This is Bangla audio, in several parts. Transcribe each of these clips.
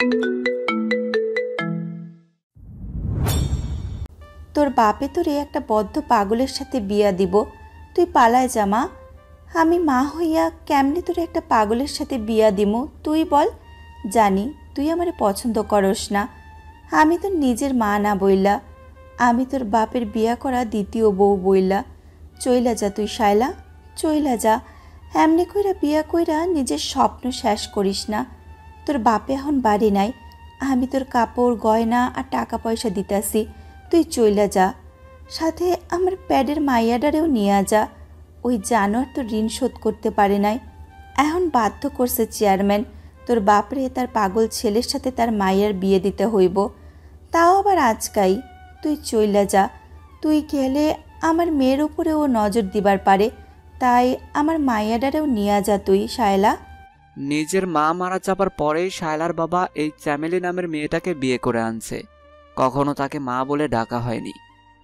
তোর বাপে তোরে একটা বদ্ধ পাগলের সাথে বিয়া দিব, তুই পালায় যা মা। আমি মা হইয়া কেমনে তোরে একটা পাগলের সাথে বিয়া দিমু তুই বল। জানি তুই আমারে পছন্দ করস না, আমি তোর নিজের মা না বইলা, আমি তোর বাপের বিয়া করা দ্বিতীয় বউ বইলা। চইলা যা তুই শায়লা, চইলা যা। এমনি কইরা বিয়া কইরা নিজের স্বপ্ন শেষ করিস না। তোর বাপে এখন বাড়ি নাই, আমি তোর কাপড় গয়না আর টাকা পয়সা দিতাছি, তুই চইলা যা। সাথে আমার প্যাডের মাইয়াডারেও নিয়ে যা। ওই জানোয়ার তোর ঋণ শোধ করতে পারে নাই, এখন বাধ্য করছে চেয়ারম্যান তোর বাপরে তার পাগল ছেলের সাথে তার মাইয়ার বিয়ে দিতে হইব, তাও আবার আজকাই। তুই চইলা যা, তুই গেলে আমার মেয়ের উপরে ও নজর দিবার পারে, তাই আমার মাইয়াডারেও নিয়ে যা তুই শায়লা। নিজের মা মারা যাবার পরেই শায়লার বাবা এই চ্যামেলি নামের মেয়েটাকে বিয়ে করে আনছে। কখনো তাকে মা বলে ডাকা হয়নি।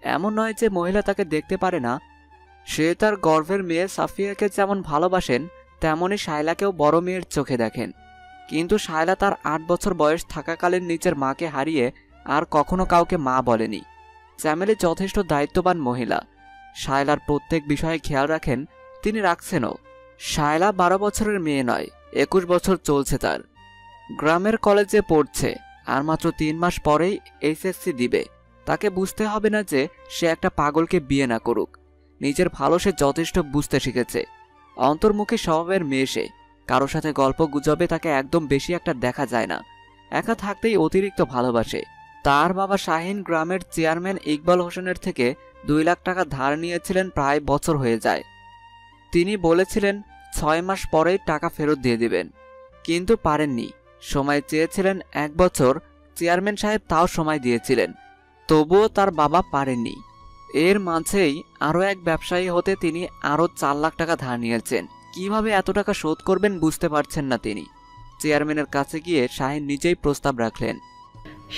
এমন নয় যে মহিলা তাকে দেখতে পারে না, সে তার গর্ভের মেয়ে সাফিয়াকে যেমন ভালোবাসেন তেমনই শায়লাকেও বড় মেয়ের চোখে দেখেন। কিন্তু শায়লা তার 8 বছর বয়স থাকাকালীন নিজের মাকে হারিয়ে আর কখনো কাউকে মা বলেনি। চ্যামেলি যথেষ্ট দায়িত্ববান মহিলা, শায়লার প্রত্যেক বিষয়ে খেয়াল রাখেন, তিনি রাখছেনও। শায়লা 12 বছরের মেয়ে নয়, 21 বছর চলছে তার। গ্রামের কলেজে পড়ছে, আর মাত্র 3 মাস পরেই এইচএসসি দিবে। তাকে বুঝতে হবে না যে সে একটা পাগলকে বিয়ে না করুক। নিজের ভালো সে যথেষ্ট বুঝতে শিখেছে। অন্তর্মুখী স্বভাবের মেয়ে সে, কারো সাথে গল্প গুজবে তাকে একদম বেশি একটা দেখা যায় না। একা থাকতেই অতিরিক্ত ভালোবাসে। তার বাবা শাহিন গ্রামের চেয়ারম্যান ইকবাল হোসেনের থেকে 2 লাখ টাকা ধার নিয়েছিলেন, প্রায় বছর হয়ে যায়। তিনি বলেছিলেন 6 মাস পরেই টাকা ফেরত দিয়ে দিবেন, কিন্তু পারেননি। সময় চেয়েছিলেন 1 বছর, চেয়ারম্যান সাহেব তাও সময় দিয়েছিলেন, তবুও তার বাবা পারেননি। এর মাঝেই আরও এক ব্যবসায়ী হতে তিনি আরও 4 লাখ টাকা ধার নিয়েছেন। কিভাবে এত টাকা শোধ করবেন বুঝতে পারছেন না তিনি। চেয়ারম্যানের কাছে গিয়ে শাহিন নিজেই প্রস্তাব রাখলেন,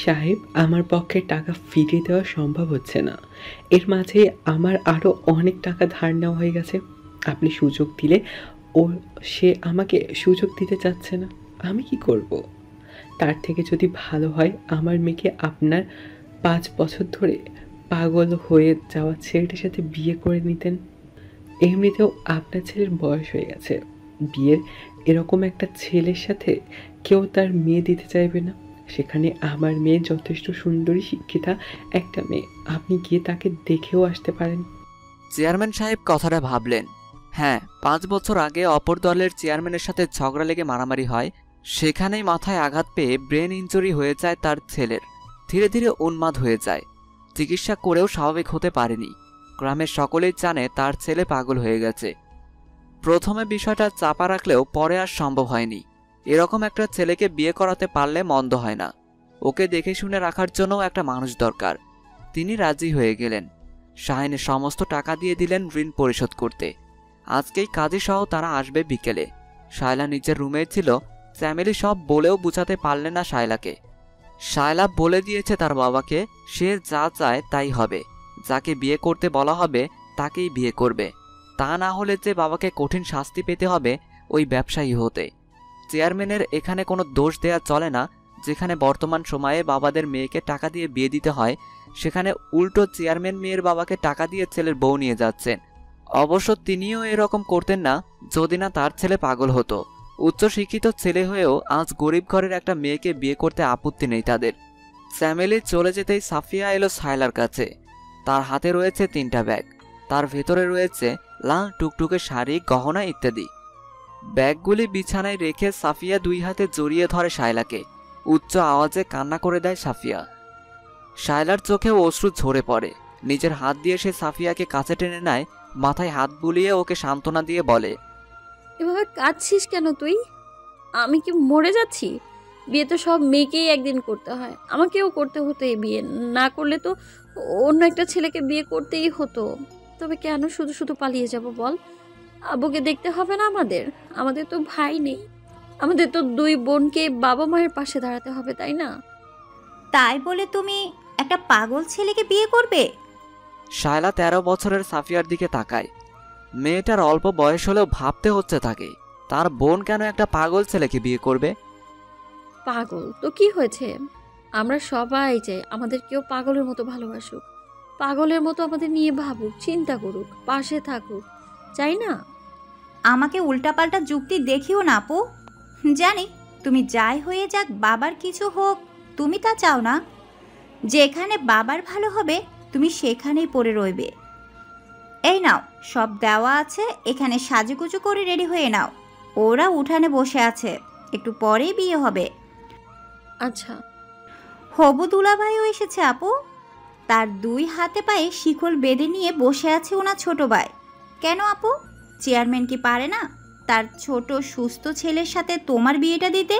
সাহেব, আমার পক্ষে টাকা ফিরিয়ে দেওয়া সম্ভব হচ্ছে না। এর মাঝে আমার আরও অনেক টাকা ধার নেওয়া হয়ে গেছে। আপনি সুযোগ দিলে সে আমাকে সুযোগ দিতে চাচ্ছে না, আমি কি করব? তার থেকে যদি ভালো হয় আমার মেয়েকে আপনার 5 বছর ধরে পাগল হয়ে যাওয়া ছেলেটার সাথে বিয়ে করে নিতেন। এমনিতেও আপনার ছেলের বয়স হয়ে গেছে, বিয়ের এরকম একটা ছেলের সাথে কেউ তার মেয়ে দিতে চাইবে না। সেখানে আমার মেয়ে যথেষ্ট সুন্দরী শিক্ষিতা একটা মেয়ে, আপনি গিয়ে তাকে দেখেও আসতে পারেন। চেয়ারম্যান সাহেব কথাটা ভাবলেন। হ্যাঁ, 5 বছর আগে অপর দলের চেয়ারম্যানের সাথে ঝগড়া লেগে মারামারি হয়, সেখানেই মাথায় আঘাত পেয়ে ব্রেন ইনজুরি হয়ে যায় তার ছেলের। ধীরে ধীরে উন্মাদ হয়ে যায়, চিকিৎসা করেও স্বাভাবিক হতে পারেনি। গ্রামের সকলেই জানে তার ছেলে পাগল হয়ে গেছে। প্রথমে বিষয়টা চাপা রাখলেও পরে আর সম্ভব হয়নি। এরকম একটা ছেলেকে বিয়ে করাতে পারলে মন্দ হয় না। ওকে দেখে শুনে রাখার জন্যও একটা মানুষ দরকার। তিনি রাজি হয়ে গেলেন। শাহিনের সমস্ত টাকা দিয়ে দিলেন ঋণ পরিশোধ করতে। আজকেই কাজী সহ তারা আসবে বিকেলে। শায়লা নিজের রুমে ছিল, চ্যামেলি সব বলেও বুঝাতে পারলেন না শায়লাকে। শায়লা বলে দিয়েছে তার বাবাকে, সে যা চায় তাই হবে। যাকে বিয়ে করতে বলা হবে তাকেই বিয়ে করবে। তা না হলে যে বাবাকে কঠিন শাস্তি পেতে হবে ওই ব্যবসায়ী হতে। চেয়ারম্যানের এখানে কোনো দোষ দেয়া চলে না। যেখানে বর্তমান সময়ে বাবাদের মেয়েকে টাকা দিয়ে বিয়ে দিতে হয়, সেখানে উল্টো চেয়ারম্যান মেয়ের বাবাকে টাকা দিয়ে ছেলের বউ নিয়ে যাচ্ছেন। অবশ্য তিনিও এরকম করতেন না যদি না তার ছেলে পাগল হতো। উচ্চশিক্ষিত ছেলে হয়েও আজ গরিব ঘরের একটা মেয়েকে বিয়ে করতে আপত্তি নেই তাদের। চ্যামেলি চলে যেতেই সাফিয়া এলো শায়লার কাছে। তার হাতে রয়েছে 3টা ব্যাগ, তার ভেতরে রয়েছে লাল টুকটুকে শাড়ি, গহনা ইত্যাদি। ব্যাগগুলি বিছানায় রেখে সাফিয়া 2 হাতে জড়িয়ে ধরে শায়লাকে। উচ্চ আওয়াজে কান্না করে দেয় সাফিয়া। শায়লার চোখেও অশ্রু ঝরে পড়ে। নিজের হাত দিয়ে সে সাফিয়াকে কাছে টেনে নেয়, মাথায় হাত বুলিয়ে ওকে সান্ত্বনা দিয়ে বলে, এভাবে কাঁদছিস কেন তুই? আমি কি মরে যাচ্ছি? বিয়ে তো সব মেয়েকেই একদিন করতে হয়, আমাকেও করতে হতো। এই বিয়ে না করলে তো অন্য একটা ছেলেকে বিয়ে করতেই হতো। তবে কেন শুধু শুধু পালিয়ে যাব বল? আব্বুকে দেখতে হবে না আমাদের? আমাদের তো ভাই নেই, আমাদের তো 2 বোনকে বাবা মায়ের পাশে দাঁড়াতে হবে, তাই না? তাই বলে তুমি একটা পাগল ছেলেকে বিয়ে করবে? শায়লা 13 বছরের সাফিয়ার দিকে তাকায়। মেয়েটার অল্প বয়স হলেও ভাবতে হচ্ছে তাকে, তার বোন কেন একটা পাগল ছেলেকে বিয়ে করবে। পাগল তো কি হয়েছে? আমরা সবাই চাই আমাদের কেউ পাগলের মতো ভালোবাসুক, পাগলের মতো আমাদের নিয়ে ভাবুক, চিন্তা করুক, পাশে থাকুক, চাই না? আমাকে উল্টাপাল্টা যুক্তি দেখিও না আপু। জানি তুমি যাই হয়ে যাক, বাবার কিছু হোক, তুমি তা চাও না। যেখানে বাবার ভালো হবে তুমি সেখানেই পড়ে রইবে। এই নাও, সব দেওয়া আছে, এখানে সাজুগুজু করে রেডি হয়ে নাও। ওরা উঠানে বসে আছে, একটু পরেই বিয়ে হবে। আচ্ছা। হবু দুলাভাইও এসেছে আপু। তার 2 হাতে পায়ে শিকল বেঁধে নিয়ে বসে আছে ওনার ছোট ভাই। কেন আপু, চেয়ারম্যান কি পারে না তার ছোট সুস্থ ছেলের সাথে তোমার বিয়েটা দিতে?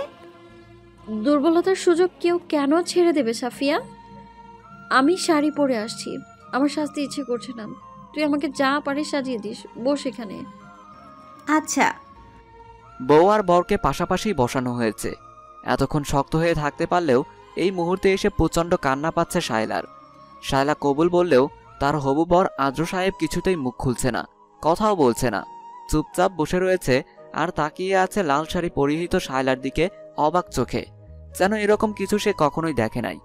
দুর্বলতার সুযোগ কেউ কেন ছেড়ে দেবে সাফিয়া? আমি শাড়ি পরে আসছি, আমার সাজতে ইচ্ছে করছে না। তুই আমাকে যা পারিস সাজিয়ে দিস, বস এখানে। আচ্ছা। বউ আর বরকে পাশাপাশি বসানো হয়েছে। এতক্ষণ শক্ত হয়ে থাকতে পারলেও এই মুহূর্তে এসে প্রচণ্ড কান্না পাচ্ছে শায়লার। শায়লা কবুল বললেও তার হবু বর আদ্র সাহেব কিছুতেই মুখ খুলছে না, কথাও বলছে না, চুপচাপ বসে রয়েছে আর তাকিয়ে আছে লাল শাড়ি পরিহিত শায়লার দিকে অবাক চোখে, যেন এরকম কিছু সে কখনোই দেখে নাই।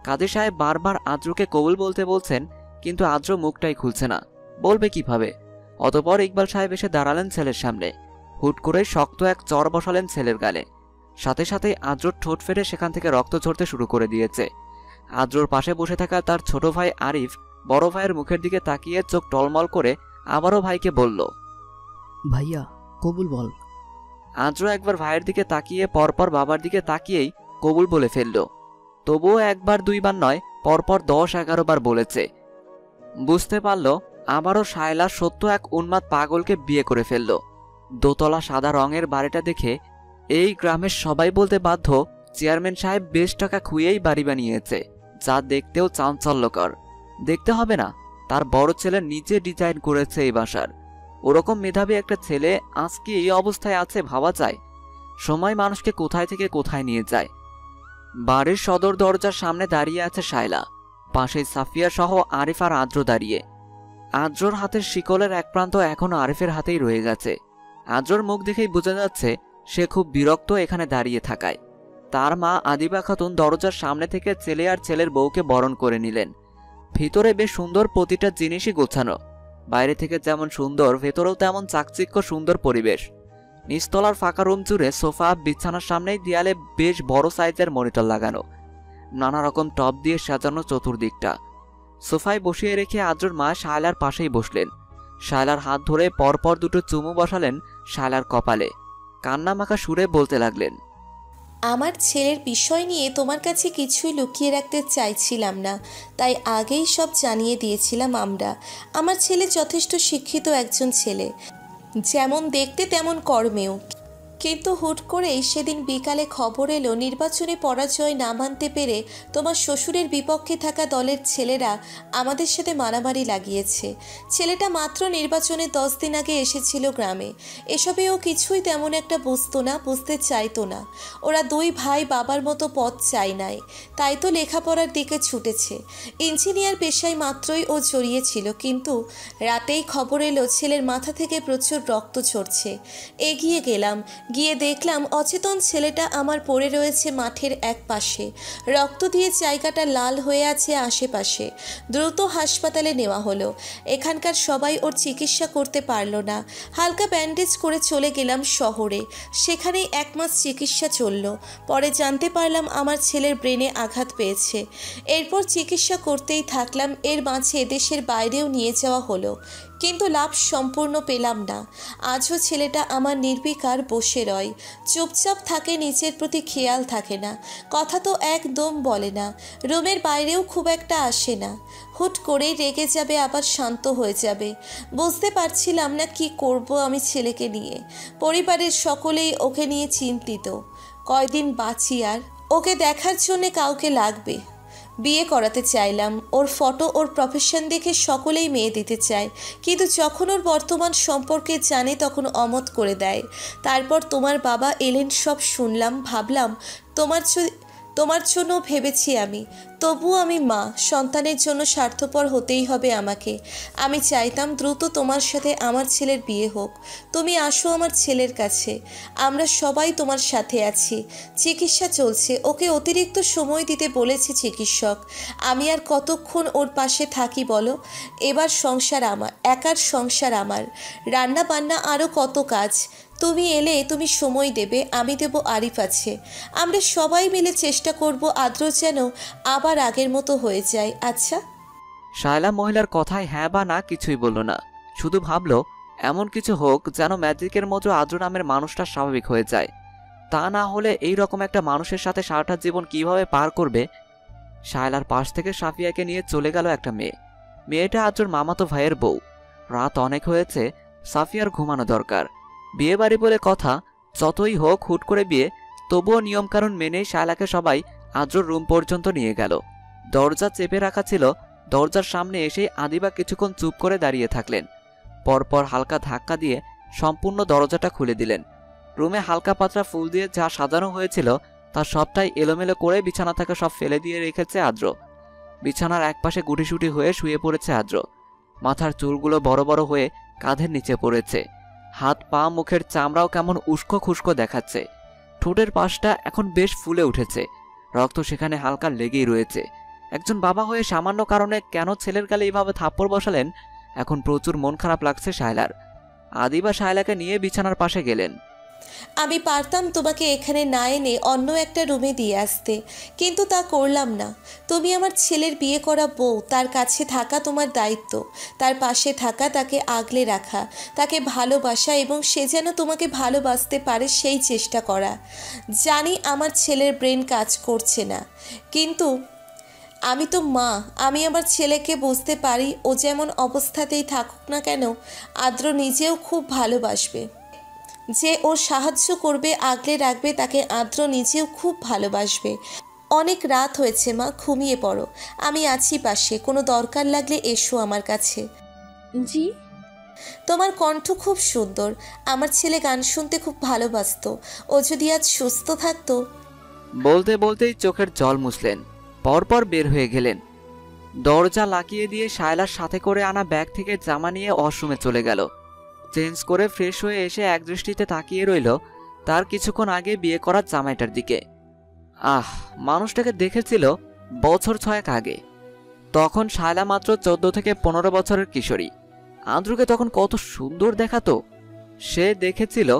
কাজী সাহেব বারবার আদ্রকে কবুল বলতে বলছেন, কিন্তু আদ্র মুখটাই খুলছে না, বলবে কিভাবে? অতপর ইকবাল সাহেব এসে দাঁড়ালেন ছেলের সামনে। হুট করে শক্ত এক চর বসালেন ছেলের গালে। সাথে সাথেই আদ্রর ঠোঁট ফেটে সেখান থেকে রক্ত ঝরতে শুরু করে দিয়েছে। আদ্রর পাশে বসে থাকা তার ছোট ভাই আরিফ বড় ভাইয়ের মুখের দিকে তাকিয়ে চোখ টলমল করে আবারও ভাইকে বলল, ভাইয়া কবুল বল। আদ্র একবার ভাইয়ের দিকে তাকিয়ে পরপর বাবার দিকে তাকিয়েই কবুল বলে ফেলল। তবুও একবার দুইবার নয়, পরপর 10-11 বার বলেছে। বুঝতে পারল আবারও শায়লা সত্য এক উন্মাদ পাগলকে বিয়ে করে ফেলল। দোতলা সাদা রঙের বাড়িটা দেখে এই গ্রামের সবাই বলতে বাধ্য, চেয়ারম্যান সাহেব বেশ টাকা খুইয়েই বাড়ি বানিয়েছে, যা দেখতেও চাঞ্চল্যকর। দেখতে হবে না, তার বড় ছেলে নিজে ডিজাইন করেছে এই বাসার। ওরকম মেধাবী একটা ছেলে আজকে এই অবস্থায় আছে ভাবা যায়? সময় মানুষকে কোথায় থেকে কোথায় নিয়ে যায়। বাড়ির সদর দরজার সামনে দাঁড়িয়ে আছে শায়লা, পাশে সাফিয়া সহ আরিফ আর আদ্র দাঁড়িয়ে। আদ্রর হাতের শিকলের এক প্রান্ত এখনো আরিফের হাতেই রয়ে গেছে। আদ্রর মুখ দেখেই বোঝা যাচ্ছে সে খুব বিরক্ত এখানে দাঁড়িয়ে থাকায়। তার মা আদিবা খাতুন দরজার সামনে থেকে ছেলে আর ছেলের বউকে বরণ করে নিলেন। ভিতরে বেশ সুন্দর, প্রতিটা জিনিসই গোছানো। বাইরে থেকে যেমন সুন্দর, ভেতরেও তেমন চাকচিক্য সুন্দর পরিবেশ। নিচতলার ফাঁকা রুম জুড়ে সোফা, বিছানার সামনেই দেয়ালে বেশ বড় সাইজের মনিটর লাগানো, নানা রকম টপ দিয়ে সাজানো চতুর্দিকটা। সোফায় বসিয়ে রেখে আদ্রর মা শায়লার পাশেই বসলেন। শায়লার হাত ধরে পরপর দুটো চুমু বসালেন শায়লার কপালে। কান্নামাখা সুরে বলতে লাগলেন, আমার ছেলের বিষয় নিয়ে তোমার কাছে কিছুই লুকিয়ে রাখতে চাইছিলাম না, তাই আগেই সব জানিয়ে দিয়েছিলাম আমরা। আমার ছেলে যথেষ্ট শিক্ষিত একজন ছেলে, যেমন দেখতে তেমন কর্মেও। কিন্তু হুট করেই সেদিন বিকালে খবর এলো নির্বাচনে পরাজয় না মানতে পেরে তোমার শ্বশুরের বিপক্ষে থাকা দলের ছেলেরা আমাদের সাথে মারামারি লাগিয়েছে। ছেলেটা মাত্র নির্বাচনে 10 দিন আগে এসেছিল গ্রামে। এসবেও কিছুই তেমন একটা বুঝতো না, বুঝতে চাইতো না। ওরা 2 ভাই বাবার মতো পথ চাই নাই, তাই তো লেখাপড়ার দিকে ছুটেছে। ইঞ্জিনিয়ার পেশায় মাত্রই ও জড়িয়েছিল, কিন্তু রাতেই খবর এলো ছেলের মাথা থেকে প্রচুর রক্ত ঝরছে। এগিয়ে গেলাম, গিয়ে দেখলাম অচেতন ছেলেটা আমার পড়ে রয়েছে মাঠের এক পাশে। রক্ত দিয়ে জায়গাটা লাল হয়ে আছে আশেপাশে। দ্রুত হাসপাতালে নেওয়া হলো। এখানকার সবাই ওর চিকিৎসা করতে পারলো না। হালকা ব্যান্ডেজ করে চলে গেলাম শহরে। সেখানেই 1 মাস চিকিৎসা চলল। পরে জানতে পারলাম আমার ছেলের ব্রেনে আঘাত পেয়েছে। এরপর চিকিৎসা করতেই থাকলাম। এর মাঝে দেশের বাইরেও নিয়ে যাওয়া হলো, কিন্তু লাভ সম্পূর্ণ পেলাম না। আজও ছেলেটা আমার নির্বিকার বসে রয়, চুপচাপ থাকে, নিচের প্রতি খেয়াল থাকে না, কথা তো একদম বলে না, রুমের বাইরেও খুব একটা আসে না। হুট করেই রেগে যাবে, আবার শান্ত হয়ে যাবে। বুঝতে পারছিলাম না কি করব আমি ছেলেকে নিয়ে। পরিবারের সকলেই ওকে নিয়ে চিন্তিত। কয়দিন বাঁচি আর? ওকে দেখার জন্যে কাউকে লাগবে। বিয়ে করাতে চাইলাম। ওর ফটো, ওর প্রফেশন দেখে সকলেই মেয়ে দিতে চায়, কিন্তু যখন ওর বর্তমান সম্পর্কে জানে তখন অমত করে দেয়। তারপর তোমার বাবা এলেন, সব শুনলাম। ভাবলাম তোমার জন্য ভেবেছি আমি, তবুও আমি মা, সন্তানের জন্য স্বার্থপর হতেই হবে আমাকে। আমি চাইতাম দ্রুত তোমার সাথে আমার ছেলের বিয়ে হোক। তুমি আসো আমার ছেলের কাছে, আমরা সবাই তোমার সাথে আছি। চিকিৎসা চলছে, ওকে অতিরিক্ত সময় দিতে বলেছে চিকিৎসক। আমি আর কতক্ষণ ওর পাশে থাকি বলো? এবার সংসার আমার, একার সংসার আমার, রান্না বান্না আরও কত কাজ। তুমি এলে তুমি সময় দেবে, আমি দেব আরিফ আছে। আমরা সবাই মিলে চেষ্টা করব আদ্র যেন আবার আগের মতো হয়ে যায়। আচ্ছা? শায়লা মহিলার কথায় হ্যাঁ বা না কিছুই বলল না, শুধু ভাবলো এমন কিছু হোক যেন ম্যাজিকের মতো আদ্র নামের মানুষটা স্বাভাবিক হয়ে যায়। তা না হলে এই রকম একটা মানুষের সাথে সারাটা জীবন কিভাবে পার করবে। শায়লার পাশ থেকে সাফিয়াকে নিয়ে চলে গেল একটা মেয়ে। মেয়েটা আদ্রর মামাতো ভাইয়ের বউ। রাত অনেক হয়েছে, সাফিয়ার ঘুমানো দরকার। বিয়ে বাড়ি বলে কথা, যতই হোক হুট করে বিয়ে, তবুও নিয়মকানুন মেনেই শায়লাকে সবাই আদ্রর রুম পর্যন্ত নিয়ে গেল। দরজা চেপে রাখা ছিল, দরজার সামনে এসে আদিবা কিছুক্ষণ চুপ করে দাঁড়িয়ে থাকলেন। পরপর হালকা ধাক্কা দিয়ে সম্পূর্ণ দরজাটা খুলে দিলেন। রুমে হালকা পাতলা ফুল দিয়ে যা সাজানো হয়েছিল তার সবটাই এলোমেলো করে বিছানা থেকে সব ফেলে দিয়ে রেখেছে আদ্র। বিছানার একপাশে গুটিসুটি হয়ে শুয়ে পড়েছে আদ্র। মাথার চুলগুলো বড় বড় হয়ে কাঁধের নিচে পড়েছে। হাত পা মুখের চামড়াও কেমন উস্কো খুস্কো দেখাচ্ছে। ঠোঁটের পাশটা এখন বেশ ফুলে উঠেছে, রক্ত সেখানে হালকা লেগেই রয়েছে। একজন বাবা হয়ে সামান্য কারণে কেন ছেলের গালে এইভাবে থাপ্পড় বসালেন, এখন প্রচুর মন খারাপ লাগছে শায়লার। আদিবা শায়লাকে নিয়ে বিছানার পাশে গেলেন। আমি পারতাম তোমাকে এখানে না এনে অন্য একটা রুমে দিয়ে আসতে, কিন্তু তা করলাম না। তুমি আমার ছেলের বিয়ে করা বউ, তার কাছে থাকা তোমার দায়িত্ব। তার পাশে থাকা, তাকে আগলে রাখা, তাকে ভালোবাসা এবং সে যেন তোমাকে ভালোবাসতে পারে সেই চেষ্টা করা। জানি আমার ছেলের ব্রেন কাজ করছে না, কিন্তু আমি তো মা। আমি আমার ছেলেকে বুঝতে পারি, ও যেমন অবস্থাতেই থাকুক না কেন আদ্র নিজেও খুব ভালোবাসবে। যে ওর সাহায্য করবে, আগলে রাখবে, তাকে আদ্র নিজেও খুব ভালোবাসবে। অনেক রাত হয়েছে মা, ঘুমিয়ে পড়ো। আমি আছি পাশে, কোনো দরকার লাগলে এসো আমার কাছে। জি। তোমার কণ্ঠ খুব সুন্দর। আমার ছেলে গান শুনতে খুব ভালোবাসতো। ও যদি আজ সুস্থ থাকতো। বলতে বলতেই চোখের জল মুছলেন, পরপর বের হয়ে গেলেন। দরজা লাগিয়ে দিয়ে শায়লার সাথে করে আনা ব্যাগ থেকে জামা নিয়ে ওয়াশরুমে চলে গেল। চেঞ্জ করে ফ্রেশ হয়ে এসে একদৃষ্টিতে তাকিয়ে রইল তার কিছুক্ষণ আগে বিয়ে করার জামাইটার দিকে। মানুষটাকে দেখেছিল বছর 6 আগে। তখন শায়লা মাত্র 14 থেকে 15 বছরের কিশোরী। আদ্রকে তখন কত সুন্দর দেখাতো। সে দেখেছিল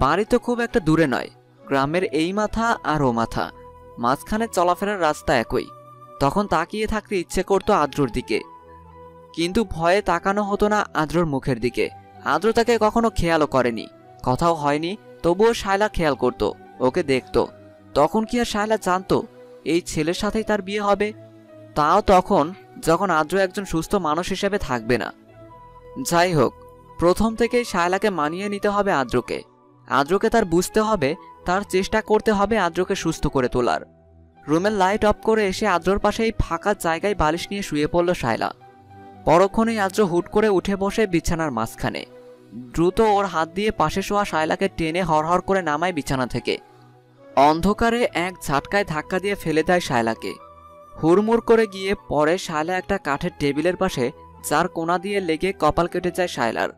বাড়ি তো খুব একটা দূরে নয়, গ্রামের এই মাথা আর ও মাথা, মাঝখানে চলাফেরার রাস্তা একই। তখন তাকিয়ে থাকতে ইচ্ছে করতো আদ্রর দিকে, কিন্তু ভয়ে তাকানো হতো না আদ্রর মুখের দিকে। আদ্র তাকে কখনো খেয়ালও করেনি, কথাও হয়নি, তবুও শায়লা খেয়াল করত, ওকে দেখত। তখন কি আর শায়লা জানতো এই ছেলের সাথেই তার বিয়ে হবে? তাও তখন, যখন আদ্র একজন সুস্থ মানুষ হিসেবে থাকবে না। যাই হোক, প্রথম থেকেই শায়লাকে মানিয়ে নিতে হবে আদ্রকে। আদ্রকে তার বুঝতে হবে, তার চেষ্টা করতে হবে আদ্রকে সুস্থ করে তোলার। রুমের লাইট অফ করে এসে আদ্রর পাশে এই ফাঁকা জায়গায় বালিশ নিয়ে শুয়ে পড়ল শায়লা। পরক্ষণেই আদ্র হুট করে উঠে বসে বিছানার মাঝখানে। দ্রুত ওর হাত দিয়ে পাশে শোয়া শায়লাকে টেনে হরহর করে নামায় বিছানা থেকে। অন্ধকারে এক ঝাটকায় ধাক্কা দিয়ে ফেলে দেয় শায়লাকে। হুড়মুড় করে গিয়ে পরে শায়লা একটা কাঠের টেবিলের পাশে, যার কোণা দিয়ে লেগে কপাল কেটে যায় শায়লার।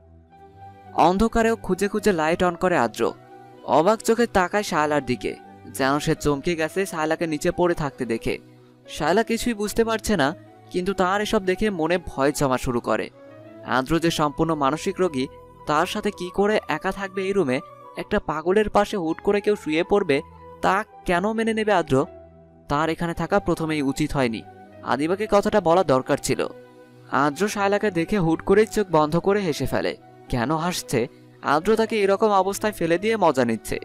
অন্ধকারেও খুঁজে খুঁজে লাইট অন করে আদ্র। অবাক চোখে তাকায় শায়লার দিকে, যেন সে চমকে গেছে শায়লাকে নিচে পড়ে থাকতে দেখে। শায়লা কিছুই বুঝতে পারছে না, কিন্তু তার এসব দেখে মনে ভয় জমা শুরু করে। আদ্র যে সম্পূর্ণ মানসিক রোগী, তার সাথে কি করে একা থাকবে এই রুমে? একটা পাগলের পাশে হুট করে কেউ শুয়ে পড়বে, তা কেন মেনে নেবে আদ্র? তার এখানে থাকা প্রথমেই উচিত হয়নি, আদিবাকে কথাটা বলা দরকার ছিল। আদ্র শায়লাকে দেখে হুট করেই চোখ বন্ধ করে হেসে ফেলে। কেন হাসছে? আদ্র তাকে এরকম অবস্থায় ফেলে দিয়ে মজা নিচ্ছে।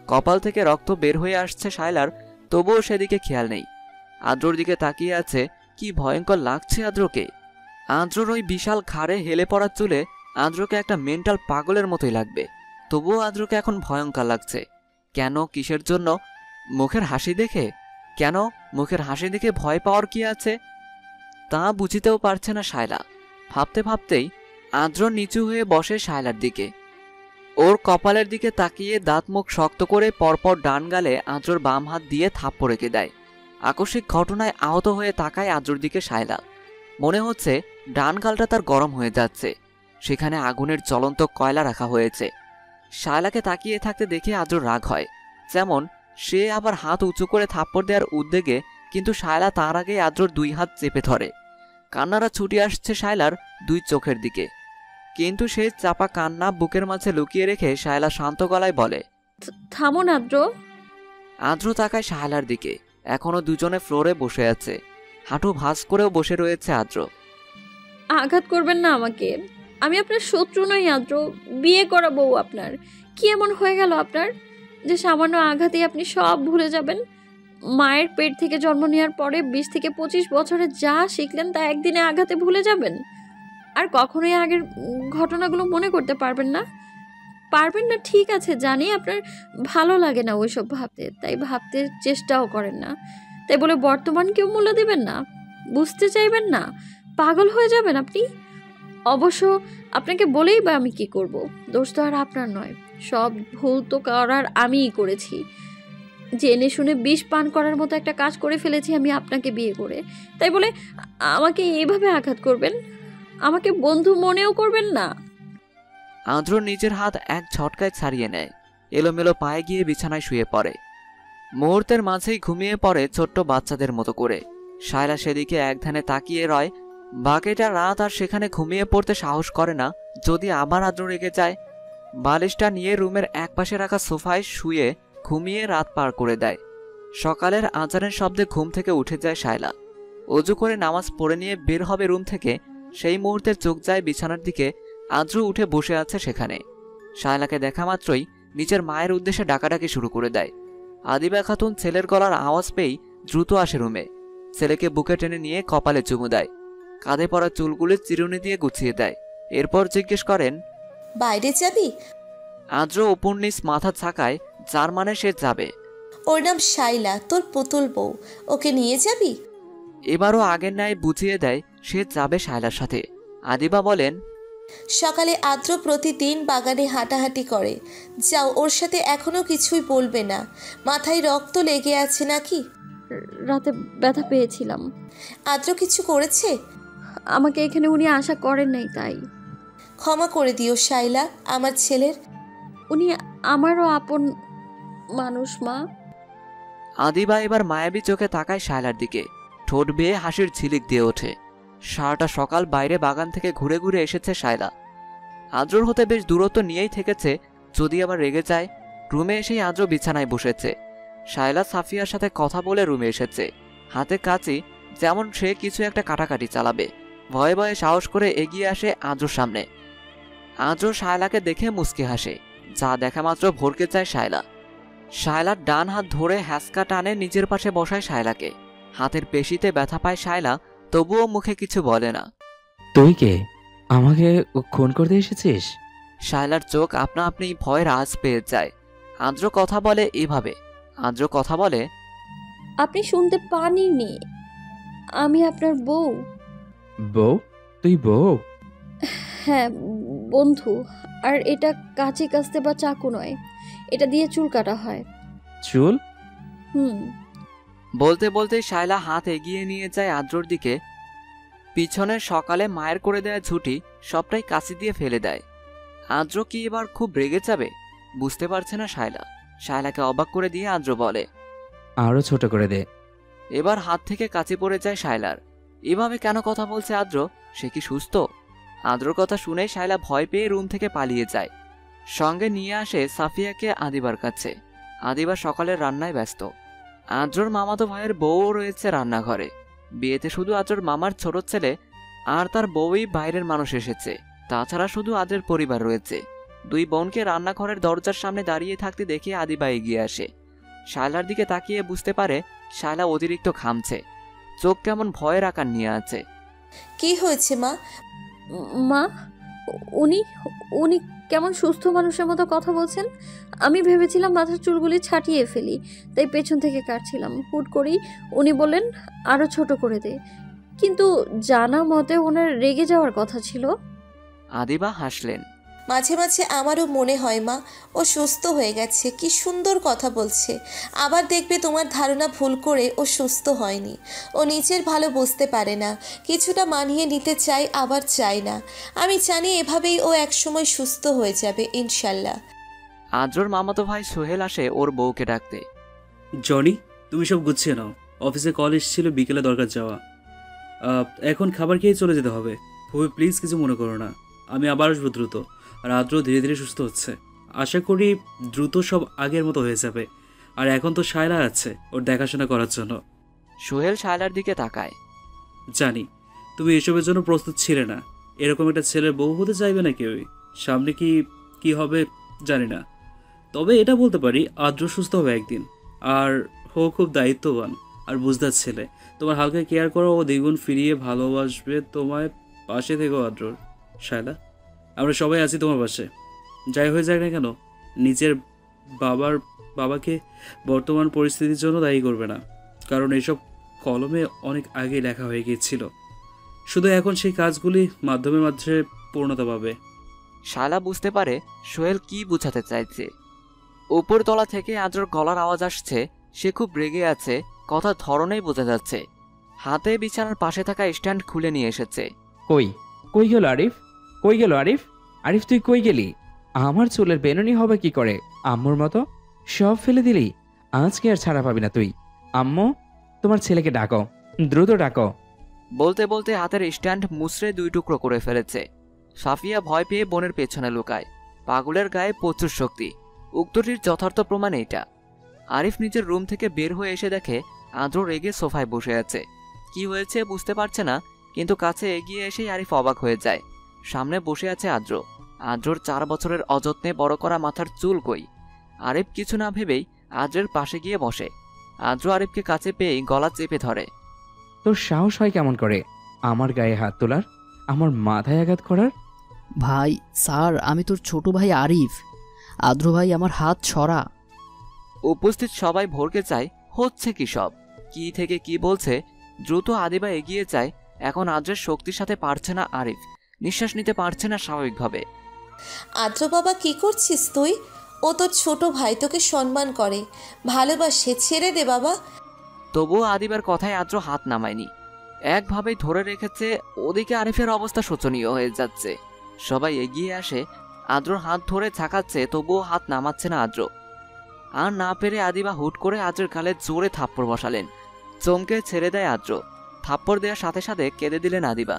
কপাল থেকে রক্ত বের হয়ে আসছে শায়লার, তবুও সেদিকে খেয়াল নেই। আদ্রর দিকে তাকিয়ে আছে। কি ভয়ঙ্কর লাগছে আদ্রকে। আদ্রর ওই বিশাল ঘাড়ে হেলে পড়া চুলে আদ্রকে একটা মেন্টাল পাগলের মতোই লাগবে, তবুও আদ্রকে এখন ভয়ঙ্কর লাগছে। কেন? কিসের জন্য? মুখের হাসি দেখে? কেন মুখের হাসি দেখে ভয় পাওয়ার কি আছে? তা বুঝিতেও পারছে না শায়লা। ভাবতে ভাবতেই আদ্র নিচু হয়ে বসে শায়লার দিকে। ওর কপালের দিকে তাকিয়ে দাঁত মুখ শক্ত করে পরপর ডান গালে আদ্রর বাম হাত দিয়ে থাপ্পড় রেখে দেয়। আকস্মিক ঘটনায় আহত হয়ে তাকায় আদ্রর দিকে শায়লা। মনে হচ্ছে ডান গালটা তার গরম হয়ে যাচ্ছে। সেখানে আগুনের জ্বলন্ত কয়লা রাখা হয়েছে। শায়লাকে তাকিয়ে থাকতে দেখে আদ্রর রাগ হয়। যেমন সে আবার হাত উঁচু করে থাপ্পড় দেওয়ার উদ্যোগে, কিন্তু শায়লা তার আগে আদ্রর 2 হাত চেপে ধরে। কান্নারা ছুটে আসছে শায়লার 2 চোখের দিকে, কিন্তু সে চাপা কান্না বুকের মাঝে লুকিয়ে রেখে শায়লা শান্ত গলায় বলে, থামুন আদ্র। আদ্র তাকায় শায়লার দিকে। এখনো দুজনে ফ্লোরে বসে আছে। হাঁটু ভাঁজ করেও বসে রয়েছে আদ্র। আঘাত করবেন না আমাকে, আমি আপনার শত্রু নই আদ্র, বিয়ে করা বউ আপনার। কি এমন হয়ে গেল আপনার যে সামান্য আঘাতেই আপনি সব ভুলে যাবেন? মায়ের পেট থেকে জন্ম নেওয়ার পরে 20 থেকে 25 বছরে যা শিখলেন তা একদিনে আঘাতে ভুলে যাবেন? আর কখনোই আগের ঘটনাগুলো মনে করতে পারবেন না? পারবেন না, ঠিক আছে, জানি আপনার ভালো লাগে না ওইসব ভাবতে, তাই ভাবতে চেষ্টাও করেন না। তাই বলে বর্তমানকেও মূল্য দেবেন না, বুঝতে চাইবেন না, পাগল হয়ে যাবেন আপনি। অবশ্য আপনাকে বলেই বা আমি কি করব? দোষ তো আর আপনার নয়, সব ভুল তো করার আমিই করেছি। জেনে শুনে বিষ পান করার মতো একটা কাজ করে ফেলেছি আমি আপনাকে বিয়ে করে। তাই বলে আমাকে এইভাবে আঘাত করবেন? আমাকে বন্ধু মনেও করবেন না? আদ্র নিজের হাত এক ঝটকায় ছাড়িয়ে নেয়। এলোমেলো পায়ে গিয়ে বিছানায় শুয়ে পড়ে। মুহূর্তের মাঝেই ঘুমিয়ে পড়ে ছোট্ট বাচ্চাদের মতো করে। শায়লা সেদিকে একধানে তাকিয়ে রয়। বাকিটা রাত আর সেখানে ঘুমিয়ে পড়তে সাহস করে না, যদি আবার আদ্র রেগে যায়। বালিশটা নিয়ে রুমের একপাশে রাখা সোফায় শুয়ে ঘুমিয়ে রাত পার করে দেয়। সকালের আজানের শব্দে ঘুম থেকে উঠে যায় শায়লা। অজু করে নামাজ পড়ে নিয়ে বের হবে রুম থেকে, সেই মুহূর্তে চোখ যায় বিছানার দিকে। আদ্র উঠে বসে আছে সেখানে। শায়লাকে দেখা মাত্রই নিজের মায়ের উদ্দেশ্যে ডাকাডাকি শুরু করে দেয়। আদিবা খাতুন ছেলের গলার আওয়াজ পেয়েই দ্রুত আসে রুমে। ছেলেকে বুকে টেনে নিয়ে কপালে চুমু দেয়। কাঁধে পড়া চুলগুলি চিরুনি দিয়ে গুছিয়ে দেয়। এরপর জিজ্ঞেস করেন, বাইরে যাবি? আদ্র উপর নিচ মাথা ছাকায়, যার মানে সে যাবে। ওর নাম শাইলা, তোর পুতুল বউ, ওকে নিয়ে যাবি? এবারও আগের ন্যায় বুঝিয়ে দেয় সে যাবে শায়লার সাথে। আদিবা বলেন, সকালে আদ্র প্রতিদিন বাগানে হাঁটাহাঁটি করে, যাও, ওর সাথে এখনো কিছুই বলবে না। মাথায় রক্ত লেগে আছে নাকি? রাতে ব্যথা পেয়েছিলাম। আদ্র কিছু করেছে? আমাকে এখানে উনি আশা করেন নাই, তাই। ক্ষমা করে দিও শাইলা, আমার ছেলের। উনি আমারও আপন মানুষ মা। আদিবা এবার মায়াবী চোখে তাকায় শায়লার দিকে। ঠোঁট বেয়ে হাসির ঝিলিক দিয়ে ওঠে। সারাটা সকাল বাইরে বাগান থেকে ঘুরে ঘুরে এসেছে শায়লা। আদ্রর হতে বেশ দূরত্ব নিয়েই থেকেছে, যদি আবার রেগে যায়। রুমে এসেই আদ্র বিছানায় বসেছে। শায়লা সাফিয়ার সাথে কথা বলে রুমে এসেছে, হাতে কাঁচি, যেমন সে কিছু একটা কাটাকাটি চালাবে। ভয়ে ভয়ে সাহস করে এগিয়ে আসে আদ্রর সামনে। আদ্র শায়লাকে দেখে মুচকি হাসে। যা দেখা মাত্র ভরকে যায় শায়লা। শায়লার ডান হাত ধরে হ্যাঁচকা টানে নিজের পাশে বসায় শায়লাকে। হাতের পেশিতে ব্যথা পায় শায়লা, তবুও মুখে কিছু বলে না। তুই কে? আমাকে খুন করতে এসেছিস? শায়লার চোখ আপনা আপনি ভয়ের আঁচ পেয়ে যায়। আদ্র কথা বলে এভাবে। আদ্র কথা বলে, আপনি শুনতে পাননি, আমি আপনার বউ। বউ? তুই বউ? হ্যাঁ, বন্ধু। আর এটা কাঁচি কাস্তে বা চাকু নয়, এটা দিয়ে চুল কাটা হয়। চুল? বলতে বলতে শায়লা হাত এগিয়ে নিয়ে যায় আদ্রর দিকে। পিছনে সকালে মায়ের করে দেয়া ঝুঁটি সবটাই কাঁচি দিয়ে ফেলে দেয়। আদ্র কি এবার খুব রেগে যাবে? বুঝতে পারছে না শায়লা। শায়লাকে অবাক করে দিয়ে আদ্র বলে, আরো ছোট করে দে। এবার হাত থেকে কাঁচি পড়ে যায় শায়লার। এভাবে কেন কথা বলছে আদ্র? সে কি সুস্থ? আদ্রর কথা শুনে শায়লা ভয় পেয়ে রুম থেকে পালিয়ে যায়। সঙ্গে নিয়ে আসে সাফিয়াকে আদিবার কাছে। আদিবা সকালের রান্নায় ব্যস্ত। আদ্রর মামাতো ভাইয়ের বউও রয়েছে রান্নাঘরে। বিয়েতে শুধু আদ্রর মামার ছোট ছেলে আর তার বউই বাইরের মানুষ এসেছে। তাছাড়া শুধু আদ্রের পরিবার রয়েছে। 2 বোনকে রান্নাঘরের দরজার সামনে দাঁড়িয়ে থাকতে দেখে আদিবা এগিয়ে আসে। শায়লার দিকে তাকিয়ে বুঝতে পারে শায়লা অতিরিক্ত ঘামছে। চোখ কেমন ভয়ের আকার নিয়ে আছে। কি হয়েছে মা? মা, উনি উনি কেমন সুস্থ মানুষের মতো কথা বলছেন। আমি ভেবেছিলাম মাথার চুলগুলি ছাটিয়ে ফেলি, তাই পেছন থেকে কাটছিলাম। হুট করেই উনি বললেন আরো ছোট করে দে, কিন্তু জানা মতে ওনার রেগে যাওয়ার কথা ছিল। আদিবা হাসলেন। মাঝে মাঝে আমারও মনে হয় মা ও সুস্থ হয়ে গেছে, কি সুন্দর কথা বলছে। আবার দেখবে তোমার ধারণা ভুল করে ও সুস্থ হয়নি। ও নিজের ভালো বুঝতে পারে না, কিছুটা মানিয়ে নিতে চায় আবার চায় না। আমি জানি এভাবেই ও একসময় সুস্থ হয়ে যাবে ইনশাল্লাহ। আদ্রর মামাতো ভাই সোহেল আসে ওর বউকে ডাকতে। জনি, তুমি সব গুছিয়ে নাও, অফিসে কল এসেছিল বিকেলে দরকার যাওয়া। এখন খাবার খেয়ে চলে যেতে হবে। খুবই প্লিজ কিছু মনে করো না, আমি আবার আসবো দ্রুত। আর আদ্র ধীরে ধীরে সুস্থ হচ্ছে, আশা করি দ্রুত সব আগের মতো হয়ে যাবে। আর এখন তো শায়লা আছে ওর দেখাশোনা করার জন্য। সোহেল শায়লার দিকে তাকায়। জানি তুমি এসবের জন্য প্রস্তুত ছিলে না, এরকম একটা ছেলের বউ হতে চাইবে না কেউই। সামনে কি হবে জানি না, তবে এটা বলতে পারি আদ্র সুস্থ হবে একদিন। আর ও খুব দায়িত্ববান আর বুঝদার ছেলে, তোমার হালকা কেয়ার করো, ও দ্বিগুণ ফিরিয়ে ভালোবাসবে তোমায়। পাশে থেকো আদ্রর। শায়লা, আমরা সবাই আছি তোমার পাশে, যাই হয়ে যাক না কেন। নিজের বাবাকে বর্তমান পরিস্থিতির জন্য দায়ী করবে না, কারণ এসব কলমে অনেক আগে লেখা হয়ে গিয়েছিল। শুধু এখন সেই কাজগুলি মাধ্যমে পূর্ণতা পাবে। শায়লা বুঝতে পারে সোহেল কি বোঝাতে চাইছে। উপরতলা থেকে আদ্রর গলার আওয়াজ আসছে, সে খুব রেগে আছে, কথার ধরনেই বোঝা যাচ্ছে। হাতে বিছানার পাশে থাকা স্ট্যান্ড খুলে নিয়ে এসেছে। কই গেল আরিফ? কই গেল আরিফ? আরিফ তুই কই গেলি? আমার চুলের বেনুনি হবে কি করে? আম্মুর মতো সব ফেলে দিলি, আজকে আর ছাড়া পাবি না তুই। আম্মু, তোমার ছেলেকে ডাকো, দ্রুত ডাকো। বলতে বলতে হাতের স্ট্যান্ড মুচড়ে 2 টুকরো করে ফেলেছে। সাফিয়া ভয় পেয়ে বোনের পেছনে লুকায়। পাগলের গায়ে প্রচুর শক্তি, উক্তটির যথার্থ প্রমাণ এইটা। আরিফ নিজের রুম থেকে বের হয়ে এসে দেখে আদ্র রেগে সোফায় বসে আছে। কি হয়েছে বুঝতে পারছে না, কিন্তু কাছে এগিয়ে এসেই আরিফ অবাক হয়ে যায়। সামনে বসে আছে আদ্র। আদ্রর 4 বছরের অযত্নে বড় করা মাথার চুল কই। আরিফ কিছু না ভেবেই আদ্রের পাশে গিয়ে বসে। আদ্র আরিফকে কাছে পেয়েই গলা চেপে ধরে। তোর সাহস হয় কেমন করে আমার গায়ে হাত তোলার, আমার মাথায় আঘাত করার? ভাই স্যার, আমি তোর ছোট ভাই আরিফ। আদ্র ভাই আমার হাত ছড়া। উপস্থিত সবাই ভরকে চায় হচ্ছে কি সব, কি থেকে কি বলছে। দ্রুত আদিবা এগিয়ে যায়। এখন আদ্রের শক্তির সাথে পারছে না আরিফ, নিঃশ্বাস নিতে পারছে না স্বাভাবিকভাবে। আদ্র বাবা, কি করছিস তুই? ও তোর ছোট ভাই, তোকে সম্মান করে, ভালোবাসে, ছেড়ে দে বাবা। তবুও আদিবার কথায় আদ্র হাত নামায়নি, একভাবেই ধরে রেখেছে। ওদিকে আরিফের অবস্থা শোচনীয় হয়ে যাচ্ছে। সবাই এগিয়ে আসে, আদ্রর হাত ধরে ঝাঁকাচ্ছে, তবুও হাত নামাচ্ছে না আদ্র। আর না পেরে আদিবা হুট করে আদ্রের গালে জোরে থাপ্পড় বসালেন। চমকে ছেড়ে দেয় আদ্র। থাপ্পড় দেওয়ার সাথে সাথে কেঁদে দিলেন আদিবা।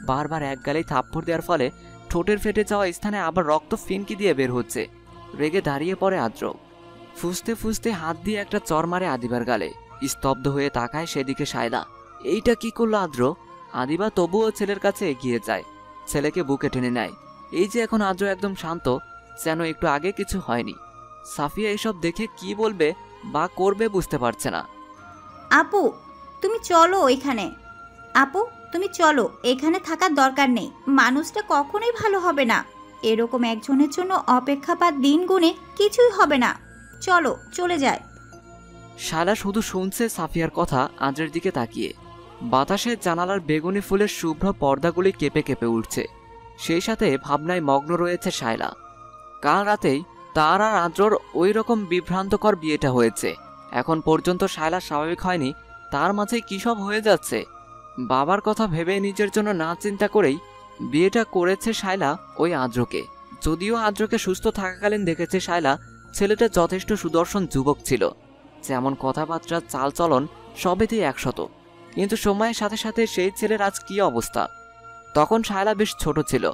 বারবার এক গালেই থাপ্পড় দেওয়ার ফলে ঠোঁটের ফেটে যাওয়া স্থানে আবার রক্ত ফিনকি দিয়ে বের হচ্ছে। রেগে দাঁড়িয়ে পড়ে আদ্র, ফুসতে ফুসতে হাত দিয়ে একটা চর মারে আদিবার গালে। স্তব্ধ হয়ে তাকায় সেদিকে শায়লা। এইটা কি করলো আদ্র? আদিবা তবুও ছেলের কাছে এগিয়ে যায়, ছেলেকে বুকে টেনে নেয়। এই যে এখন আদ্র একদম শান্ত, যেন একটু আগে কিছু হয়নি। সাফিয়া এসব দেখে কি বলবে বা করবে বুঝতে পারছে না। আপু তুমি চলো এখানে। আপু তুমি চলো, এখানে থাকার দরকার নেই। মানুষটা কখনোই ভালো হবে না। এরকম একজনের জন্য অপেক্ষা বা দিন গুণে কিছুই হবে না। চলো, চলে যায়। শালা শুধু শুনছে সাফিয়ার কথা আদ্রের দিকে তাকিয়ে। বাতাসে জানালার বেগুনি ফুলের শুভ্র পর্দাগুলি কেঁপে কেঁপে উঠছে। সেই সাথে ভাবনায় মগ্ন রয়েছে শায়লা। কাল রাতেই তার আর আদ্রর ওই রকম বিভ্রান্তকর বিয়েটা হয়েছে। এখন পর্যন্ত শায়লা স্বাভাবিক হয়নি, তার মাঝে কী সব হয়ে যাচ্ছে। বাবার কথা ভেবে নিজের জন্য না চিন্তা করেই বিয়েটা করেছে শায়লা ওই আদ্রকে। যদিও আদ্রকে সুস্থ থাকাকালীন দেখেছে শায়লা ছেলেটা যথেষ্ট সুদর্শন যুবক ছিল, যেমন কথাবার্তা, চালচলন সবেতেই 100। কিন্তু সময়ের সাথে সাথে সেই ছেলের আজ কী অবস্থা। তখন শায়লা বেশ ছোট ছিল।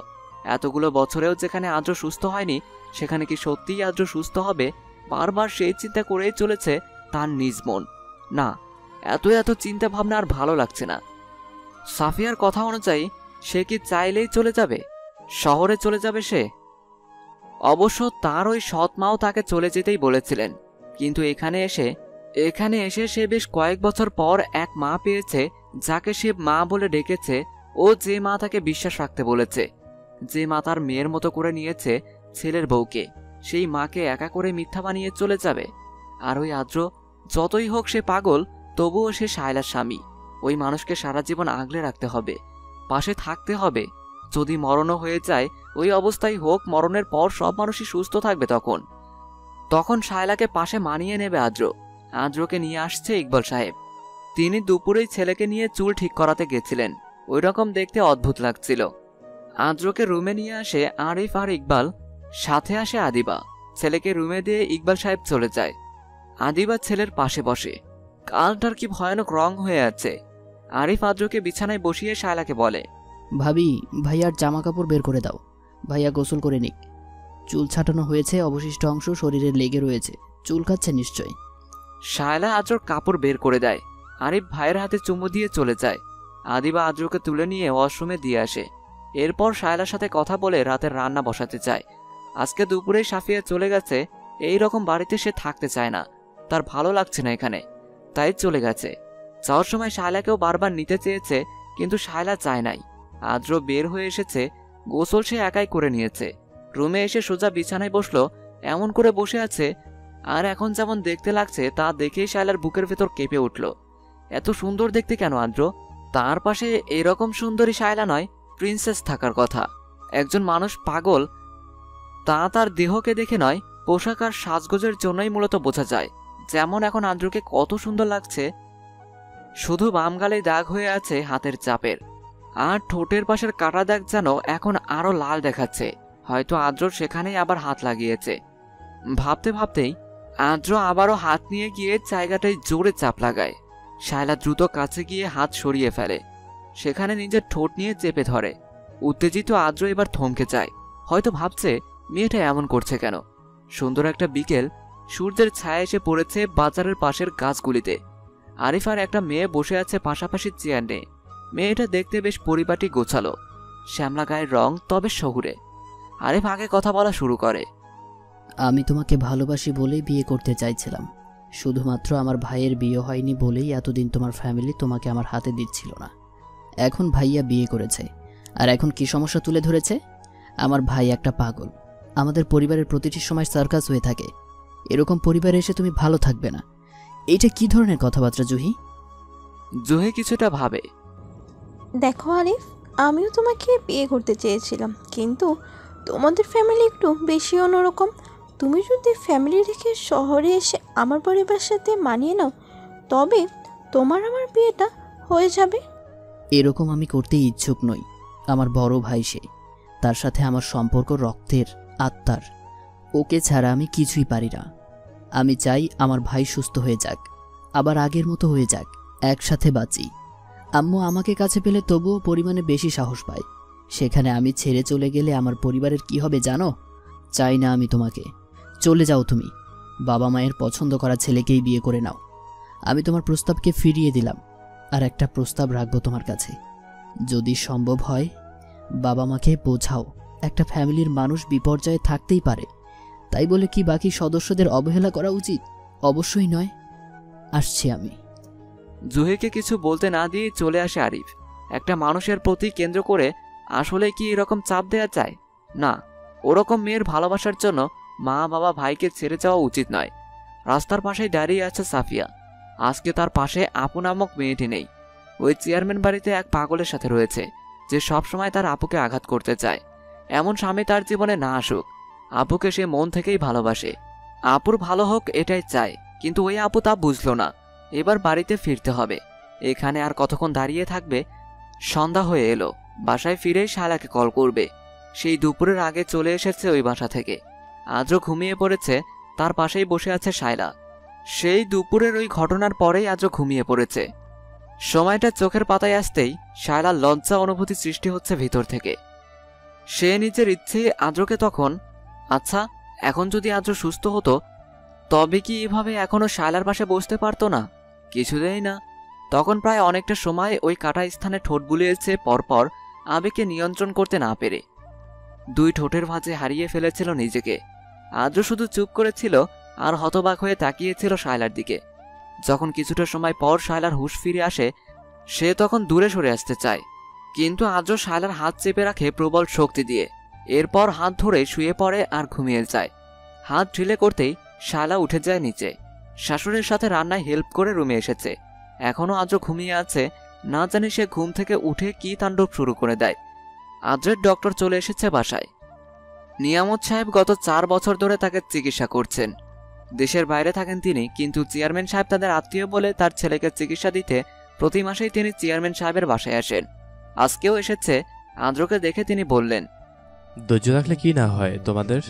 এতগুলো বছরেও যেখানে আদ্র সুস্থ হয়নি, সেখানে কি সত্যিই আদ্র সুস্থ হবে? বারবার সেই চিন্তা করেই চলেছে তার নিজ মন। না, এত চিন্তা ভাবনা আর ভালো লাগছে না। সাফিয়ার কথা অনুযায়ী সে কি চাইলেই চলে যাবে? শহরে চলে যাবে সে? অবশ্য তার ওই সৎ মাও তাকে চলে যেতেই বলেছিলেন। কিন্তু এখানে এসে সে বেশ কয়েক বছর পর এক মা পেয়েছে, যাকে সে মা বলে ডেকেছে। ও যে মা তাকে বিশ্বাস রাখতে বলেছে, যে মা তার মেয়ের মতো করে নিয়েছে ছেলের বউকে, সেই মাকে একা করে মিথ্যা বানিয়ে চলে যাবে। আর ওই আদ্র, যতই হোক সে পাগল, তবুও সে শায়লার স্বামী। ওই মানুষকে সারা জীবন আগলে রাখতে হবে, পাশে থাকতে হবে। যদি মরণও হয়ে যায়, ওই অবস্থায় হোক, মরণের পর সব মানুষই সুস্থ থাকবে। তখন শায়লাকে পাশে মানিয়ে নেবে আদ্র। আদ্রকে নিয়ে আসছে ইকবাল সাহেব। তিনি দুপুরেই ছেলেকে নিয়ে চুল ঠিক করাতে গেছিলেন। ওই রকম দেখতে অদ্ভুত লাগছিল। আদ্রকে রুমে নিয়ে আসে আরিফ আর ইকবাল, সাথে আসে আদিবা। ছেলেকে রুমে দিয়ে ইকবাল সাহেব চলে যায়। আদিবা ছেলের পাশে বসে। কালটার কি ভয়ানক রং হয়ে আছে। আরিফ আদ্রকে বিছানায় বসিয়ে শায়লাকে বলে, ভাবি, ভাইয়ার জামা কাপড় বের করে দাও। ভাইয়া গোসল করে নিক। চুল ছাটানো হয়েছে, অবশিষ্ট অংশ শরীরে লেগে রয়েছে, চুল কাচ্ছে নিশ্চয়। শায়লা আদ্রর কাপড় বের করে দেয়। আরিফ ভাইয়ের হাতে চুমু দিয়ে চলে যায়। আদিবা আদ্রকে তুলে নিয়ে ওয়াশরুমে দিয়ে আসে। এরপর শায়লার সাথে কথা বলে রাতের রান্না বসাতে চায়। আজকে দুপুরে সাফিয়া চলে গেছে। এই রকম বাড়িতে সে থাকতে চায় না, তার ভালো লাগছে না এখানে, তাই চলে গেছে। যাওয়ার সময় শায়লাকেও বারবার নিতে চেয়েছে, কিন্তু শায়লা চায় নাই। আদ্র বের হয়ে এসেছে, গোসল সে একাই করে নিয়েছে। রুমে এসে সোজা বিছানায় বসলো। এমন করে বসে আছে, আর এখন যেমন দেখতে লাগছে তা দেখেই শায়লার বুকের ভেতর কেঁপে উঠল। এত সুন্দর দেখতে কেন আদ্র? তার পাশে এরকম সুন্দরী শায়লা নয়, প্রিন্সেস থাকার কথা। একজন মানুষ পাগল তা তার দেহকে দেখে নয়, পোশাক আর সাজগোজের জন্যই মূলত বোঝা যায়। যেমন এখন আদ্রকে কত সুন্দর লাগছে। শুধু বাম গালে দাগ হয়ে আছে হাতের চাপের, আর ঠোঁটের পাশের কাটা দাগ যেন এখন আরো লাল দেখাচ্ছে। হয়তো আদ্র সেখানেই আবার হাত লাগিয়েছে। ভাবতে ভাবতেই আদ্র আবারও হাত নিয়ে গিয়ে জায়গাটায় জোরে চাপ লাগায়। শায়লা দ্রুত কাছে গিয়ে হাত সরিয়ে ফেলে, সেখানে নিজের ঠোঁট নিয়ে চেপে ধরে। উত্তেজিত আদ্র এবার থমকে যায়। হয়তো ভাবছে মেয়েটা এমন করছে কেন। সুন্দর একটা বিকেল, সূর্যের ছায়া এসে পড়েছে বাজারের পাশের গাছগুলিতে। আরিফ আর একটা মেয়ে বসে আছে পাশাপাশি চেয়ার নিয়ে। মেয়েটা দেখতে বেশ পরিপাটি গোছালো, শ্যামলা গায়ের রং, তবে শহুরে। আরিফ আগে কথা বলা শুরু করে, আমি তোমাকে ভালোবাসি বলেই বিয়ে করতে চাইছিলাম। শুধুমাত্র আমার ভাইয়ের বিয়ে হয়নি বলেই এতদিন তোমার ফ্যামিলি তোমাকে আমার হাতে দিচ্ছিল না। এখন ভাইয়া বিয়ে করেছে, আর এখন কি সমস্যা তুলে ধরেছে? আমার ভাই একটা পাগল। আমাদের পরিবারের প্রতিটি সময় সার্কাস হয়ে থাকে। এরকম পরিবারে এসে তুমি ভালো থাকবে না। এইটা কি ধরনের কথাবার্তা জুহি? জুহি কিছুটা ভাবে। দেখো আরিফ, আমিও তোমাকে বিয়ে করতে চেয়েছিলাম, কিন্তু তোমাদের ফ্যামিলি একটু বেশি অন্যরকম। তুমি যদি ফ্যামিলি রেখে শহরে এসে আমার পরিবারের সাথে মানিয়ে নাও, তবে তোমার আমার বিয়েটা হয়ে যাবে। এরকম আমি করতে ইচ্ছুক নই। আমার বড় ভাই সে, তার সাথে আমার সম্পর্ক রক্তের, আত্মার। ওকে ছাড়া আমি কিছুই পারি না। আমি চাই আমার ভাই সুস্থ হয়ে যাক, আবার আগের মতো হয়ে যাক, একসাথে বাঁচি। আম্মু আমাকে কাছে পেলে তবুও পরিমাণে বেশি সাহস পায়। সেখানে আমি ছেড়ে চলে গেলে আমার পরিবারের কি হবে জানো? চাই না আমি তোমাকে। চলে যাও তুমি। বাবা মায়ের পছন্দ করা ছেলেকেই বিয়ে করে নাও। আমি তোমার প্রস্তাবকে ফিরিয়ে দিলাম, আর একটা প্রস্তাব রাখবো তোমার কাছে। যদি সম্ভব হয় বাবা মাকে বোঝাও, একটা ফ্যামিলির মানুষ বিপর্যয়ে থাকতেই পারে, তাই বলে কি বাকি সদস্যদের অবহেলা করা উচিত? অবশ্যই নয়। আসছি আমি। জুহিকে কিছু বলতে না দিয়ে চলে আসে আরিফ। একটা মানুষের প্রতি কেন্দ্র করে আসলে কি এরকম চাপ দেওয়া যায়? না, ওরকম মেয়ের ভালোবাসার জন্য মা বাবা ভাইকে ছেড়ে যাওয়া উচিত নয়। রাস্তার পাশেই দাঁড়িয়ে আছে সাফিয়া। আজকে তার পাশে আপু নামক মেয়েটি নেই। ওই চেয়ারম্যান বাড়িতে এক পাগলের সাথে রয়েছে, যে সবসময় তার আপুকে আঘাত করতে চায়। এমন স্বামী তার জীবনে না আসুক। আপুকে সে মন থেকেই ভালোবাসে। আপুর ভালো হোক এটাই চায়, কিন্তু ওই আপু তা বুঝলো না। এবার বাড়িতে ফিরতে হবে। এখানে আর কতক্ষণ দাঁড়িয়ে থাকবে? সন্ধ্যা হয়ে এলো। বাসায় ফিরেই শালাকে কল করবে। সেই দুপুরের আগে চলে এসেছে ওই বাসা থেকে। আজও ঘুমিয়ে পড়েছে। তার পাশেই বসে আছে শায়লা। সেই দুপুরের ওই ঘটনার পরেই আজও ঘুমিয়ে পড়েছে। সময়টা চোখের পাতায় আসতেই শায়লার লজ্জা অনুভূতি সৃষ্টি হচ্ছে ভিতর থেকে। সে নিজের ইচ্ছে আদ্রকে তখন, আচ্ছা এখন যদি আদ্র সুস্থ হতো তবে কি এভাবে এখনো শায়লার পাশে বসতে পারতো না? কিছুতেই না। তখন প্রায় অনেকটা সময় ওই কাটা স্থানে ঠোঁট বুলিয়েছে পরপর, আবেগকে নিয়ন্ত্রণ করতে না পেরে। দুই ঠোঁটের ভাঁজে হারিয়ে ফেলেছিল নিজেকে। আদ্র শুধু চুপ করেছিল আর হতবাক হয়ে তাকিয়েছিল শায়লার দিকে। যখন কিছুটা সময় পর শায়লার হুঁশ ফিরে আসে, সে তখন দূরে সরে আসতে চায়, কিন্তু আদ্র শায়লার হাত চেপে রাখে প্রবল শক্তি দিয়ে। এরপর হাত ধরে শুয়ে পড়ে আর ঘুমিয়ে যায়। হাত ঢিলে করতেই শায়লা উঠে যায় নিচে। শাশুড়ির সাথে রান্নায় হেল্প করে রুমে এসেছে। এখনও আদ্র ঘুমিয়ে আছে। না জানি সে ঘুম থেকে উঠে কি তাণ্ডব শুরু করে দেয়। আদ্রের ডক্টর চলে এসেছে বাসায়। নিয়ামত সাহেব গত 4 বছর ধরে তাকে চিকিৎসা করছেন। দেশের বাইরে থাকেন তিনি, কিন্তু চেয়ারম্যান সাহেব তাদের আত্মীয় বলে তার ছেলেকে চিকিৎসা দিতে প্রতি মাসেই তিনি চেয়ারম্যান সাহেবের বাসায় আসেন। আজকেও এসেছে। আদ্রকে দেখে তিনি বললেন, ধৈর্য রাখলে কি না হয় তোমাদের,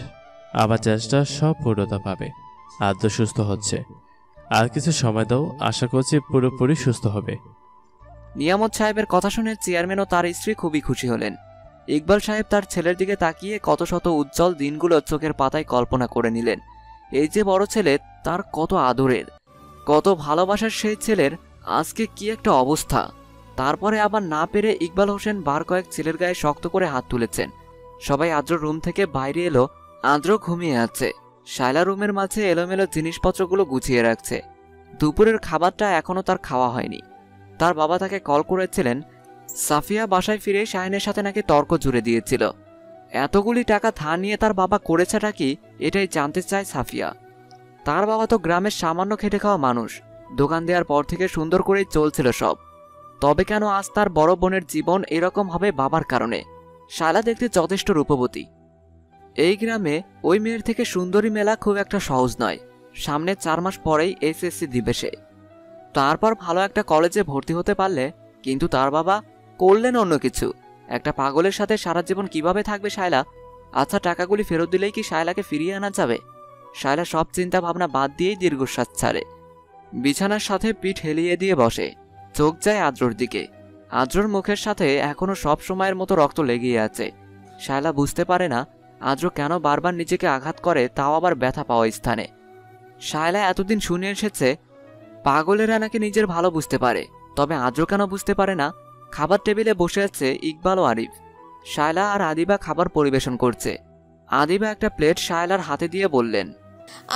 আবার চেষ্টা সব পূর্ণতা পাবে। আদ্র সুস্থ হচ্ছে, আর কিছু সময় দাও, আশা করছি পুরোপুরি সুস্থ হবে। নিয়ামত সাহেবের কথা শুনে চেয়ারম্যান ও তার স্ত্রী খুবই খুশি হলেন। ইকবাল সাহেব তার ছেলের দিকে তাকিয়ে কত শত উজ্জ্বল দিনগুলো চোখের পাতায় কল্পনা করে নিলেন। এই যে বড় ছেলে, তার কত আদরের, কত ভালোবাসার সেই ছেলের আজকে কি একটা অবস্থা। তারপরে আবার না পেরে ইকবাল হোসেন বার কয়েক ছেলের গায়ে শক্ত করে হাত তুলেছেন। সবাই আদ্র রুম থেকে বাইরে এলো। আদ্র ঘুমিয়ে আছে। শায়লা রুমের মাঝে এলোমেলো জিনিসপত্রগুলো গুছিয়ে রাখছে। দুপুরের খাবারটা এখনো তার খাওয়া হয়নি। তার বাবা তাকে কল করেছিলেন। সাফিয়া বাসায় ফিরে শাহিনের সাথে নাকি তর্ক জুড়ে দিয়েছিল। এতগুলি টাকা ধার নিয়ে তার বাবা করেছেটা কি, এটাই জানতে চায় সাফিয়া। তার বাবা তো গ্রামের সামান্য খেটে খাওয়া মানুষ, দোকান দেওয়ার পর থেকে সুন্দর করেই চলছিল সব। তবে কেন আজ তার বড় বোনের জীবন এরকম হবে বাবার কারণে? শায়লা দেখতে যথেষ্ট রূপবতী। এই গ্রামে ওই মেয়ের থেকে সুন্দরী মেলা খুব একটা সহজ নয়। সামনে 4 মাস পরেই এসএসসি দিবে সে। তারপর ভালো একটা কলেজে ভর্তি হতে পারলে, কিন্তু তার বাবা করলেন অন্য কিছু। একটা পাগলের সাথে সারা জীবন কিভাবে থাকবে শায়লা? আচ্ছা, টাকাগুলি ফেরত দিলেই কি শায়লাকে ফিরিয়ে আনা যাবে? শায়লা সব চিন্তা ভাবনা বাদ দিয়েই দীর্ঘশ্বাস ছাড়ে। বিছানার সাথে পিঠ হেলিয়ে দিয়ে বসে। চোখ যায় আদ্রর দিকে। আদ্রর মুখের সাথে এখনো সব সময়ের মতো রক্ত লেগেই আছে। শায়লা বুঝতে পারে না আদ্র কেন বারবার নিজেকে আঘাত করে, তাও আবার ব্যথা পাওয়া স্থানে। শায়লা এতদিন শুনে এসেছে পাগলেরা নাকি নিজের ভালো বুঝতে পারে, তবে আদ্র কেন বুঝতে পারে না? খাবার টেবিলে বসে আছে ইকবাল ও আরিফ। শায়লা আর আদিবা খাবার পরিবেশন করছে। আদিবা একটা প্লেট শায়লার হাতে দিয়ে বললেন,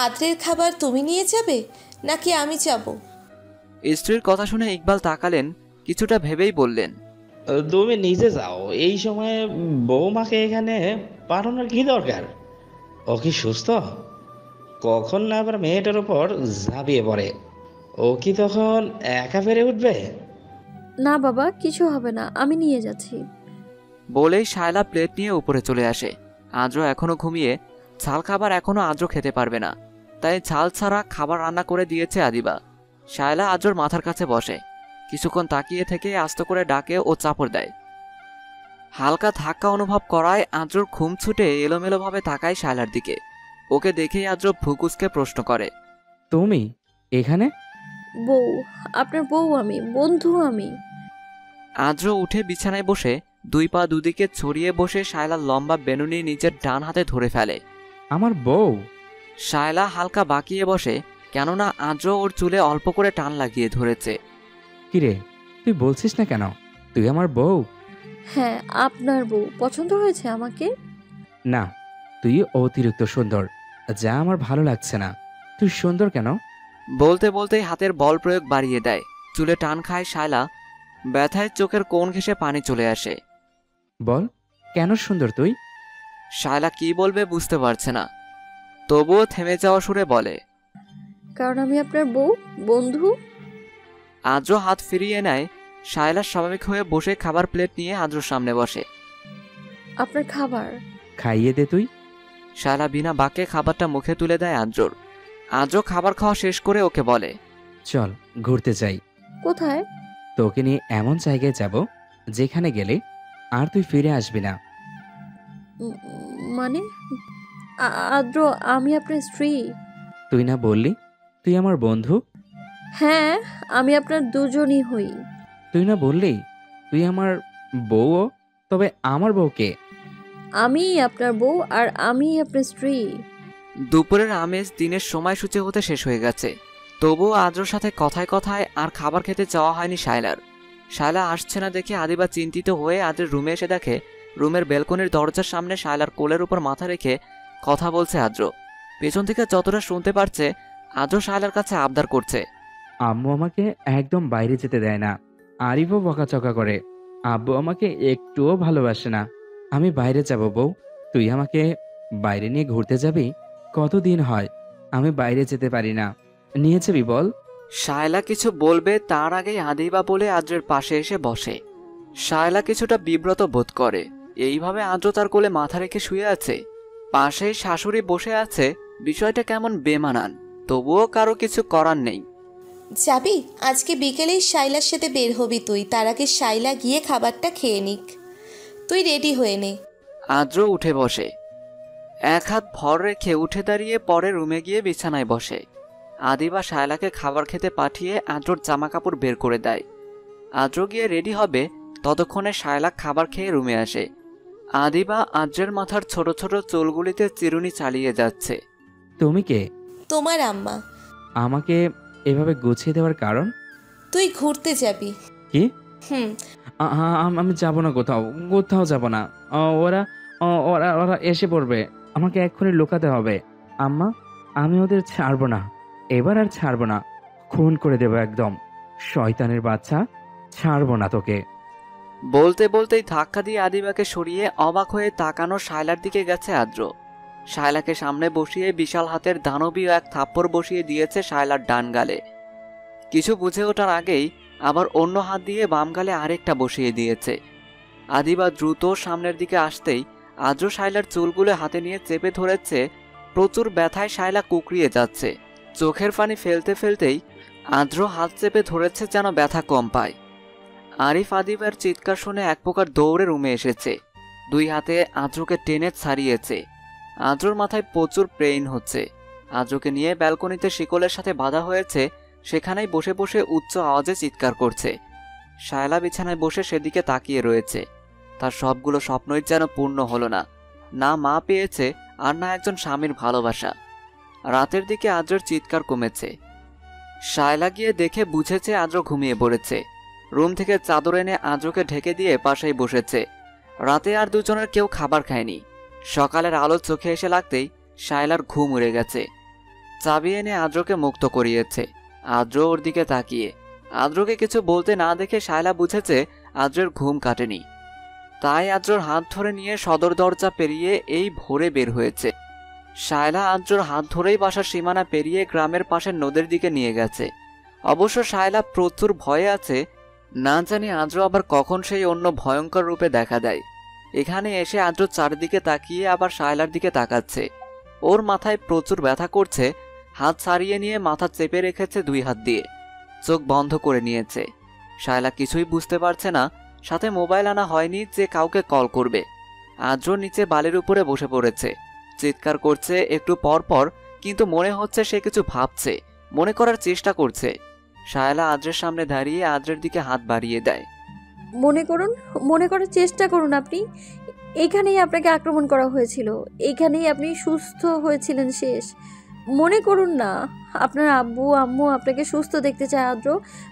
আদ্রের খাবার তুমি নিয়ে যাবে নাকি আমি যাব? স্ত্রীর কথা শুনে ইকবাল তাকালেন, কিছুটা ভেবেই বললেন, তুমি নিজে যাও। এই সময় বৌমাকে এখানে পাঠানোর কি দরকার? ও কি সুস্থ? কখন না আবার মেয়েটার উপর ঝাঁপিয়ে পড়ে। ও কি তখন একা পেরে উঠবে? না বাবা, কিছু হবে না, আমি নিয়ে যাচ্ছি। বলেই শায়লা প্লেট নিয়ে উপরে চলে আসে। আদ্র এখনো ঘুমিয়ে, ঝাল খাবার এখনো আদ্র খেতে পারবে না, তাই ঝাল ছাড়া খাবার রান্না করে দিয়েছে আদিবা। শায়লা আদ্রর মাথার কাছে বসে, কিছুক্ষণ তাকিয়ে থেকে আস্ত করে ডাকে ও চাপড় দেয়। হালকা ধাক্কা অনুভব করায় আদ্রর ঘুম ছুটে এলোমেলোভাবে তাকায় শায়লার দিকে। ওকে দেখেই আদ্র ভুকুসকে প্রশ্ন করে, তুমি এখানে? বউ, আপনার বউ আমি, বন্ধু আমি। আদ্র উঠে বিছানায় বসে 2 পা দুদিকে ছড়িয়ে বসে শায়লার লম্বা বেনুনি নিজের ডান হাতে ধরে ফেলে। আমার বউ? শায়লা হালকা বাঁকিয়ে বসে, কেননা আদ্র ওর চুলে অল্প করে টান লাগিয়ে ধরেছে। কিরে, তুই বলছিস না কেন তুই আমার বউ? হ্যাঁ, আপনার বউ। পছন্দ হয়েছে আমাকে? না, তুই অতিরিক্ত সুন্দর, যা আমার ভালো লাগছে না। তুই সুন্দর কেন? বলতে বলতেই হাতের বল প্রয়োগ বাড়িয়ে দেয়। চুলে টান খায় শায়লা। ব্যথায় চোখের কোণ ঘেঁষে পানি চলে আসে। বল, কেন সুন্দর তুই? শায়লা কি বলবে বুঝতে পারছে না, তবুও থেমে যাওয়া সুরে বলে, কারণ আমি আপনার বউ, বন্ধু। আদ্র হাত ফিরিয়ে নেয়। শায়লা স্বাভাবিক হয়ে বসে খাবার প্লেট নিয়ে আদ্রর সামনে বসে। আপনার খাবার। খাইয়ে দে তুই। শায়লা বিনা বাক্যে খাবারটা মুখে তুলে দেয় আদ্রর। আদ্র খাবার খাওয়া শেষ করে ওকে বলে, চল ঘুরতে যাই। কোথায়? তোকে নিয়ে এমন জায়গায় যাব যেখানে গেলে আর তুই ফিরে আসবি না। মানে? আদ্র, আমি আপনার স্ত্রী। তুই না বললি তুই আমার বন্ধু? হ্যাঁ, আমি আপনার দুজনই হই। তুই না বললি তুই আমার বউও? তবে আমার বউকে? আমি আপনার বউ আর আমি আপনার স্ত্রী। দুপুরের আমেজ দিনের সময়সূচি হতে শেষ হয়ে গেছে, তবুও আদ্রর সাথে কথায় কথায় আর খাবার খেতে চাওয়া হয়নি শায়লার। শায়লা আসছে না দেখে আদিবা চিন্তিত হয়ে আদ্রের রুমে এসে দেখে রুমের ব্যালকনির দরজার সামনে শায়লার কোলের উপর মাথা রেখে কথা বলছে আদ্র। পেছন থেকে যতটা শুনতে পারছে আদ্র শায়লার কাছে আবদার করছে, আম্মু আমাকে একদম বাইরে যেতে দেয় না, আরিফও বকাচকা করে, আব্বু আমাকে একটুও ভালোবাসে না। আমি বাইরে যাব বউ, তুই আমাকে বাইরে নিয়ে ঘুরতে যাবি? কতদিন হয় আমি বাইরে যেতে পারি না, নিয়ে যাবি বল? শায়লা কিছু বলবে তার আগেই আদিবা বলে আদ্রের পাশে এসে বসে। শায়লা কিছুটা বিব্রত বোধ করে, এইভাবে আদ্র তার কোলে মাথা রেখে শুয়ে আছে, পাশেই শাশুড়ি বসে আছে। বিষয়টা কেমন বেমানান, তবুও কারো কিছু করার নেই। যাবি? আজকে বিকেলেই শাইলার সাথে বের হবি তুই। তার আগে শাইলা গিয়ে খাবারটা খেয়ে নিক। তুই রেডি হয়ে নে। আদ্র উঠে বসে, এক হাত ভর রেখে উঠে দাঁড়িয়ে পরে রুমে গিয়ে বিছানায় বসে। আদিবা শায়লাকে খাবার খেতে পাঠিয়ে আদ্রর জামা কাপড় বের করে দেয়। আদ্র গিয়ে রেডি হবে, ততক্ষণে শায়লা খাবার খেয়ে রুমে আসে। আদিবা আদ্রের মাথার ছোট ছোট চুলগুলিতে চিরুনি চালিয়ে যাচ্ছে। তুমি কে? তোমার আম্মা। আমাকে এভাবে গুছিয়ে দেওয়ার কারণ? তুই ঘুরতে যাবি। কি? হুম। আমি যাব না, কোথাও যাব না। ওরা ওরা ওরা এসে পড়বে, আমাকে এক্ষুনি লুকাতে হবে। আম্মা, আমি ওদের ছাড়বো না, এবার আর ছাড়বো না, খুন করে দেবো একদম। শয়তানের বাচ্চা, ছাড়বো না তোকে। বলতে বলতেই ধাক্কা দিয়ে আদিবাকে সরিয়ে অবাক হয়ে তাকানো শায়লার দিকে গেছে আদ্র। শায়লাকে সামনে বসিয়ে বিশাল হাতের দানবীয় এক থাপ্পড় বসিয়ে দিয়েছে শায়লার ডান গালে। কিছু বুঝে ওঠার আগেই আবার অন্য হাত দিয়ে বাম গালে আরেকটা বসিয়ে দিয়েছে। আদিবা দ্রুত সামনের দিকে আসতেই আদ্র শায়লার চুলগুলো হাতে নিয়ে চেপে ধরেছে। প্রচুর ব্যথায় শায়লা কুকড়িয়ে যাচ্ছে। চোখের পানি ফেলতে ফেলতেই আদ্র হাত চেপে ধরেছে যেন ব্যথা কম পায়। আরিফ আদিবার চিৎকার শুনে এক প্রকার দৌড়ে রুমে এসেছে। দুই হাতে আদ্রকে টেনে ছাড়িয়েছে। আদ্রর মাথায় প্রচুর পেইন হচ্ছে। আদ্রকে নিয়ে ব্যালকনিতে শিকলের সাথে বাঁধা হয়েছে, সেখানেই বসে বসে উচ্চ আওয়াজে চিৎকার করছে। শায়লা বিছানায় বসে সেদিকে তাকিয়ে রয়েছে। তার সবগুলো স্বপ্নই যেন পূর্ণ হলো না, না মা পেয়েছে আর না একজন স্বামীর ভালোবাসা। রাতের দিকে আদ্রের চিৎকার কমেছে। শায়লা গিয়ে দেখে বুঝেছে আদ্র ঘুমিয়ে পড়েছে। রুম থেকে চাদর এনে আদ্রকে ঢেকে দিয়ে পাশেই বসেছে। রাতে আর দুজনের কেউ খাবার খায়নি। সকালের আলো চোখে এসে লাগতেই শায়লার ঘুম উড়ে গেছে। চাবি এনে আদ্রকে মুক্ত করিয়েছে। আদ্র ওর দিকে তাকিয়ে। আদ্রকে কিছু বলতে না দেখে শায়লা বুঝেছে আদ্রের ঘুম কাটেনি, তাই আদ্রর হাত ধরে নিয়ে সদর দরজা পেরিয়ে এই ভোরে বের হয়েছে। শায়লা আদ্রর হাত ধরেই বাসার সীমানা পেরিয়ে গ্রামের পাশের নদীর দিকে নিয়ে গেছে। অবশ্য শায়লা প্রচুর ভয়ে আছে, না জানি আদ্র আবার কখন সেই অন্য ভয়ঙ্কর রূপে দেখা দেয়। এখানে এসে আদ্র চারিদিকে তাকিয়ে আবার শায়লার দিকে তাকাচ্ছে। ওর মাথায় প্রচুর ব্যথা করছে। হাত ছাড়িয়ে নিয়ে মাথা চেপে রেখেছে দুই হাত দিয়ে, চোখ বন্ধ করে নিয়েছে। শায়লা কিছুই বুঝতে পারছে না, সাথে মোবাইল আনা হয়নি যে কাউকে কল করবে। আদ্র নিচে বালির উপরে বসে পড়েছে, চিৎকার করছে একটু পর পর, কিন্তু মনে হচ্ছে সে কিছু ভাবছে, মনে করার চেষ্টা করছে। শায়লা আদ্রের সামনে দাঁড়িয়ে আদ্রের দিকে হাত বাড়িয়ে দেয়। মনে করার চেষ্টা করুন। আপনি এইখানেই আপনাকে আক্রমণ করা হয়েছিল, এইখানেই আপনি সুস্থ হয়েছিলেন শেষ। মনে করুন না, আপনার আব্বু আম্মু আপনাকে সুস্থ দেখতে চায় আদ্র।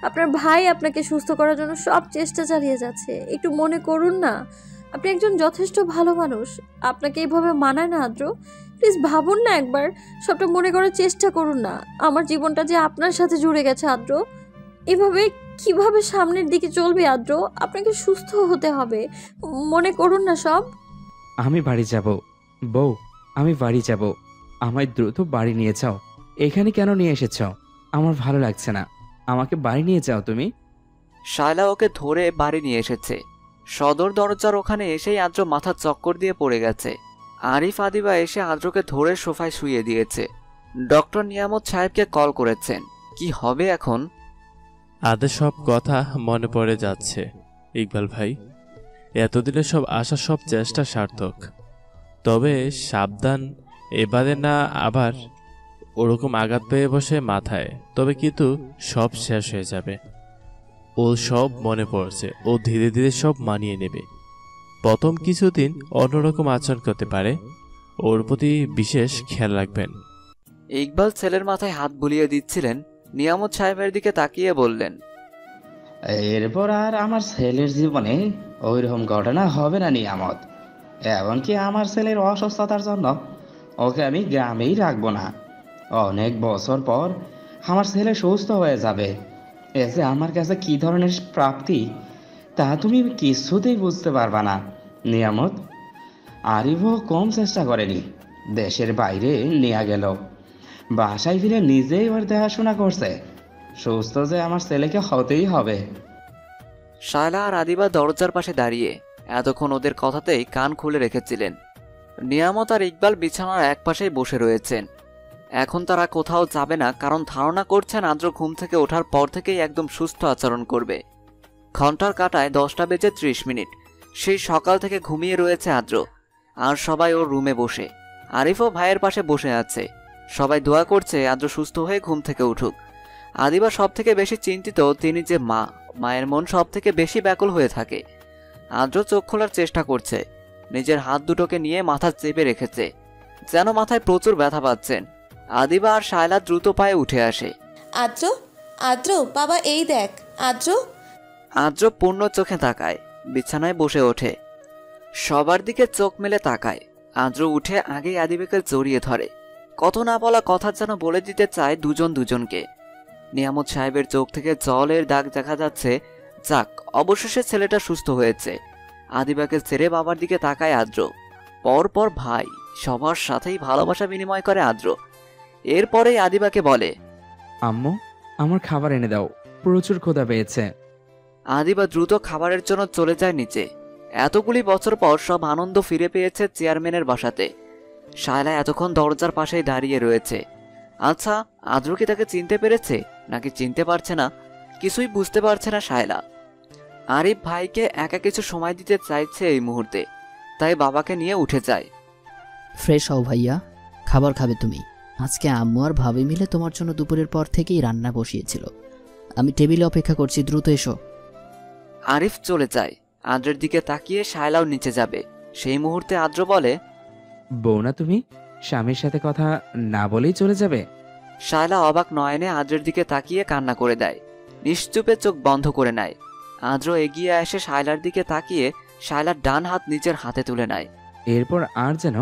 আপনার ভাই আপনাকে সুস্থ করার জন্য সব চেষ্টা চালিয়ে যাচ্ছে। একটু মনে করুন না, আপনি একজন যথেষ্ট ভালো মানুষ। আপনাকে এইভাবে মানায় না আদ্র। প্লিজ ভাবুন না একবার, সবটা মনে করার চেষ্টা করুন না। আমার জীবনটা যে আপনার সাথে জুড়ে গেছে আদ্র, এভাবে কিভাবে সামনের দিকে চলবে আদ্র? আপনাকে সুস্থ হতে হবে, মনে করুন না সব। আমি বাড়ি যাব বউ, আমি বাড়ি যাব। আমায় দ্রুত বাড়ি নিয়ে যাও। এখানে কেন নিয়ে এসেছ? আমার ভালো লাগছে না, আমাকে বাড়ি নিয়ে যাও তুমি। শায়লা ওকে ধরে বাড়ি নিয়ে এসেছে। সদর দরজার ওখানে এসেই আদ্র মাথা চক্কর দিয়ে পড়ে গেছে। আরিফ আদিবা এসে আদ্রকে ধরে সোফায় শুইয়ে দিয়েছে। ডক্টর নিয়ামত সাহেবকে কল করেছেন। কি হবে এখন? আদের সব কথা মনে পড়ে যাচ্ছে ইকবাল ভাই। এতদিনের সব আশা, সব চেষ্টা সার্থক। তবে সাবধান, এবারে না আবার ওরকম আঘাত পেয়ে বসে মাথায়। তবে কিন্তু সব শেষ হয়ে যাবে। ও সব মনে পড়ছে, ও ধীরে ধীরে সব মানিয়ে নেবে। প্রথম কিছুদিন অন্যরকম আচরণ করতে পারে, ওর প্রতি বিশেষ খেয়াল রাখবেন। ইকবাল ছেলের মাথায় হাত বুলিয়ে দিচ্ছিলেন। নিয়ামত সাহেবের দিকে তাকিয়ে বললেন, এরপর আর আমার ছেলের জীবনে ওইরকম ঘটনা হবে না নিয়ামত। এমনকি আমার ছেলের অসুস্থতার জন্য ওকে আমি গ্রামেই রাখবো না। অনেক বছর পর আমার ছেলে সুস্থ হয়ে যাবে। এসে আমার কাছে কি ধরনের প্রাপ্তি তা তুমি কিছুতেই বুঝতে পারবা না নিয়ামত। আরিফও কম চেষ্টা করেনি, দেশের বাইরে নিয়ে গেল। বাসায় ফিরে নিজেই ওর দেখাশোনা করছে। সুস্থ যে আমার ছেলেকে হতেই হবে। শায়লা আর আদিবা দরজার পাশে দাঁড়িয়ে এতক্ষণ ওদের কথাতেই কান খুলে রেখেছিলেন। নিয়ামত আর ইকবাল বিছানার একপাশেই বসে রয়েছেন। এখন তারা কোথাও যাবে না, কারণ ধারণা করছেন আদ্র ঘুম থেকে ওঠার পর থেকেই একদম সুস্থ আচরণ করবে। ঘন্টার কাঁটায় 10টা বেজে 30 মিনিট। সেই সকাল থেকে ঘুমিয়ে রয়েছে আদ্র, আর সবাই ওর রুমে বসে। আরিফও ভাইয়ের পাশে বসে আছে। সবাই দোয়া করছে আদ্র সুস্থ হয়ে ঘুম থেকে উঠুক। আদিবা সব থেকে বেশি চিন্তিত, তিনি যে মা, মায়ের মন সব থেকে বেশি ব্যাকুল হয়ে থাকে। আদ্র চোখ খোলার চেষ্টা করছে, নিজের হাত দুটোকে নিয়ে মাথা চেপে রেখেছে, যেন মাথায় প্রচুর ব্যথা পাচ্ছেন। আদিবা আর শায়লা দ্রুত পায়ে উঠে আসে। আদ্র, আদ্র বাবা এই দেখ। আদ্র। আদ্র পূর্ণ চোখে তাকায়, বিছানায় বসে ওঠে, সবার দিকে চোখ মেলে তাকায়। আদ্র উঠে আগেই আদিবাকে জড়িয়ে ধরে, কত না বলা কথা যেন বলে দিতে চায় দুজন দুজনকে। নিয়ামত সাহেবের চোখ থেকে জলের দাগ দেখা যাচ্ছে। যাক, অবশেষে ছেলেটা সুস্থ হয়েছে। আদিবাকে ছেড়ে বাবার দিকে তাকায় আদ্র। পরপর ভাই, সবার সাথেই ভালোবাসা বিনিময় করে আদ্র। এরপরেই আদিবাকে বলে, আম্মু, আমার খাবার এনে দাও, প্রচুর ক্ষুধা পেয়েছে। আদিবা দ্রুত খাবারের জন্য চলে যায় নিচে। এতগুলি বছর পর সব আনন্দ ফিরে পেয়েছে চেয়ারম্যানের বাসাতে। শায়লা এতক্ষণ দরজার পাশেই দাঁড়িয়ে রয়েছে। আচ্ছা, আদ্র কি তাকে চিনতে পেরেছে নাকি চিনতে পারছে না, কিছুই বুঝতে পারছে না শায়লা। আরিফ ভাইকে একা কিছু সময় দিতে চাইছে এই মুহূর্তে, তাই বাবাকে নিয়ে উঠে যায়। ফ্রেশ হও ভাইয়া, খাবার খাবে তুমি। আজকে আম্মু আর ভাবি মিলে তোমার জন্য দুপুরের পর থেকেই রান্না বসিয়েছিল। আমি টেবিলে অপেক্ষা করছি, দ্রুত এসো। আরিফ চলে যায়। আদ্রের দিকে তাকিয়ে শায়লাও নিচে যাবে। সেই মুহূর্তে আদ্র বলে, বউ না তুমি, স্বামীর সাথে কথা না বলেই চলে যাবে? শায়লা অবাক নয়নে আদ্রের দিকে তাকিয়ে কান্না করে দেয়, নিশ্চুপে চোখ বন্ধ করে নেয়। আদ্র এগিয়ে এসে শায়লার দিকে তাকিয়ে শায়লার ডান হাত নিজের হাতে তুলে নেয়। এরপর আর যেন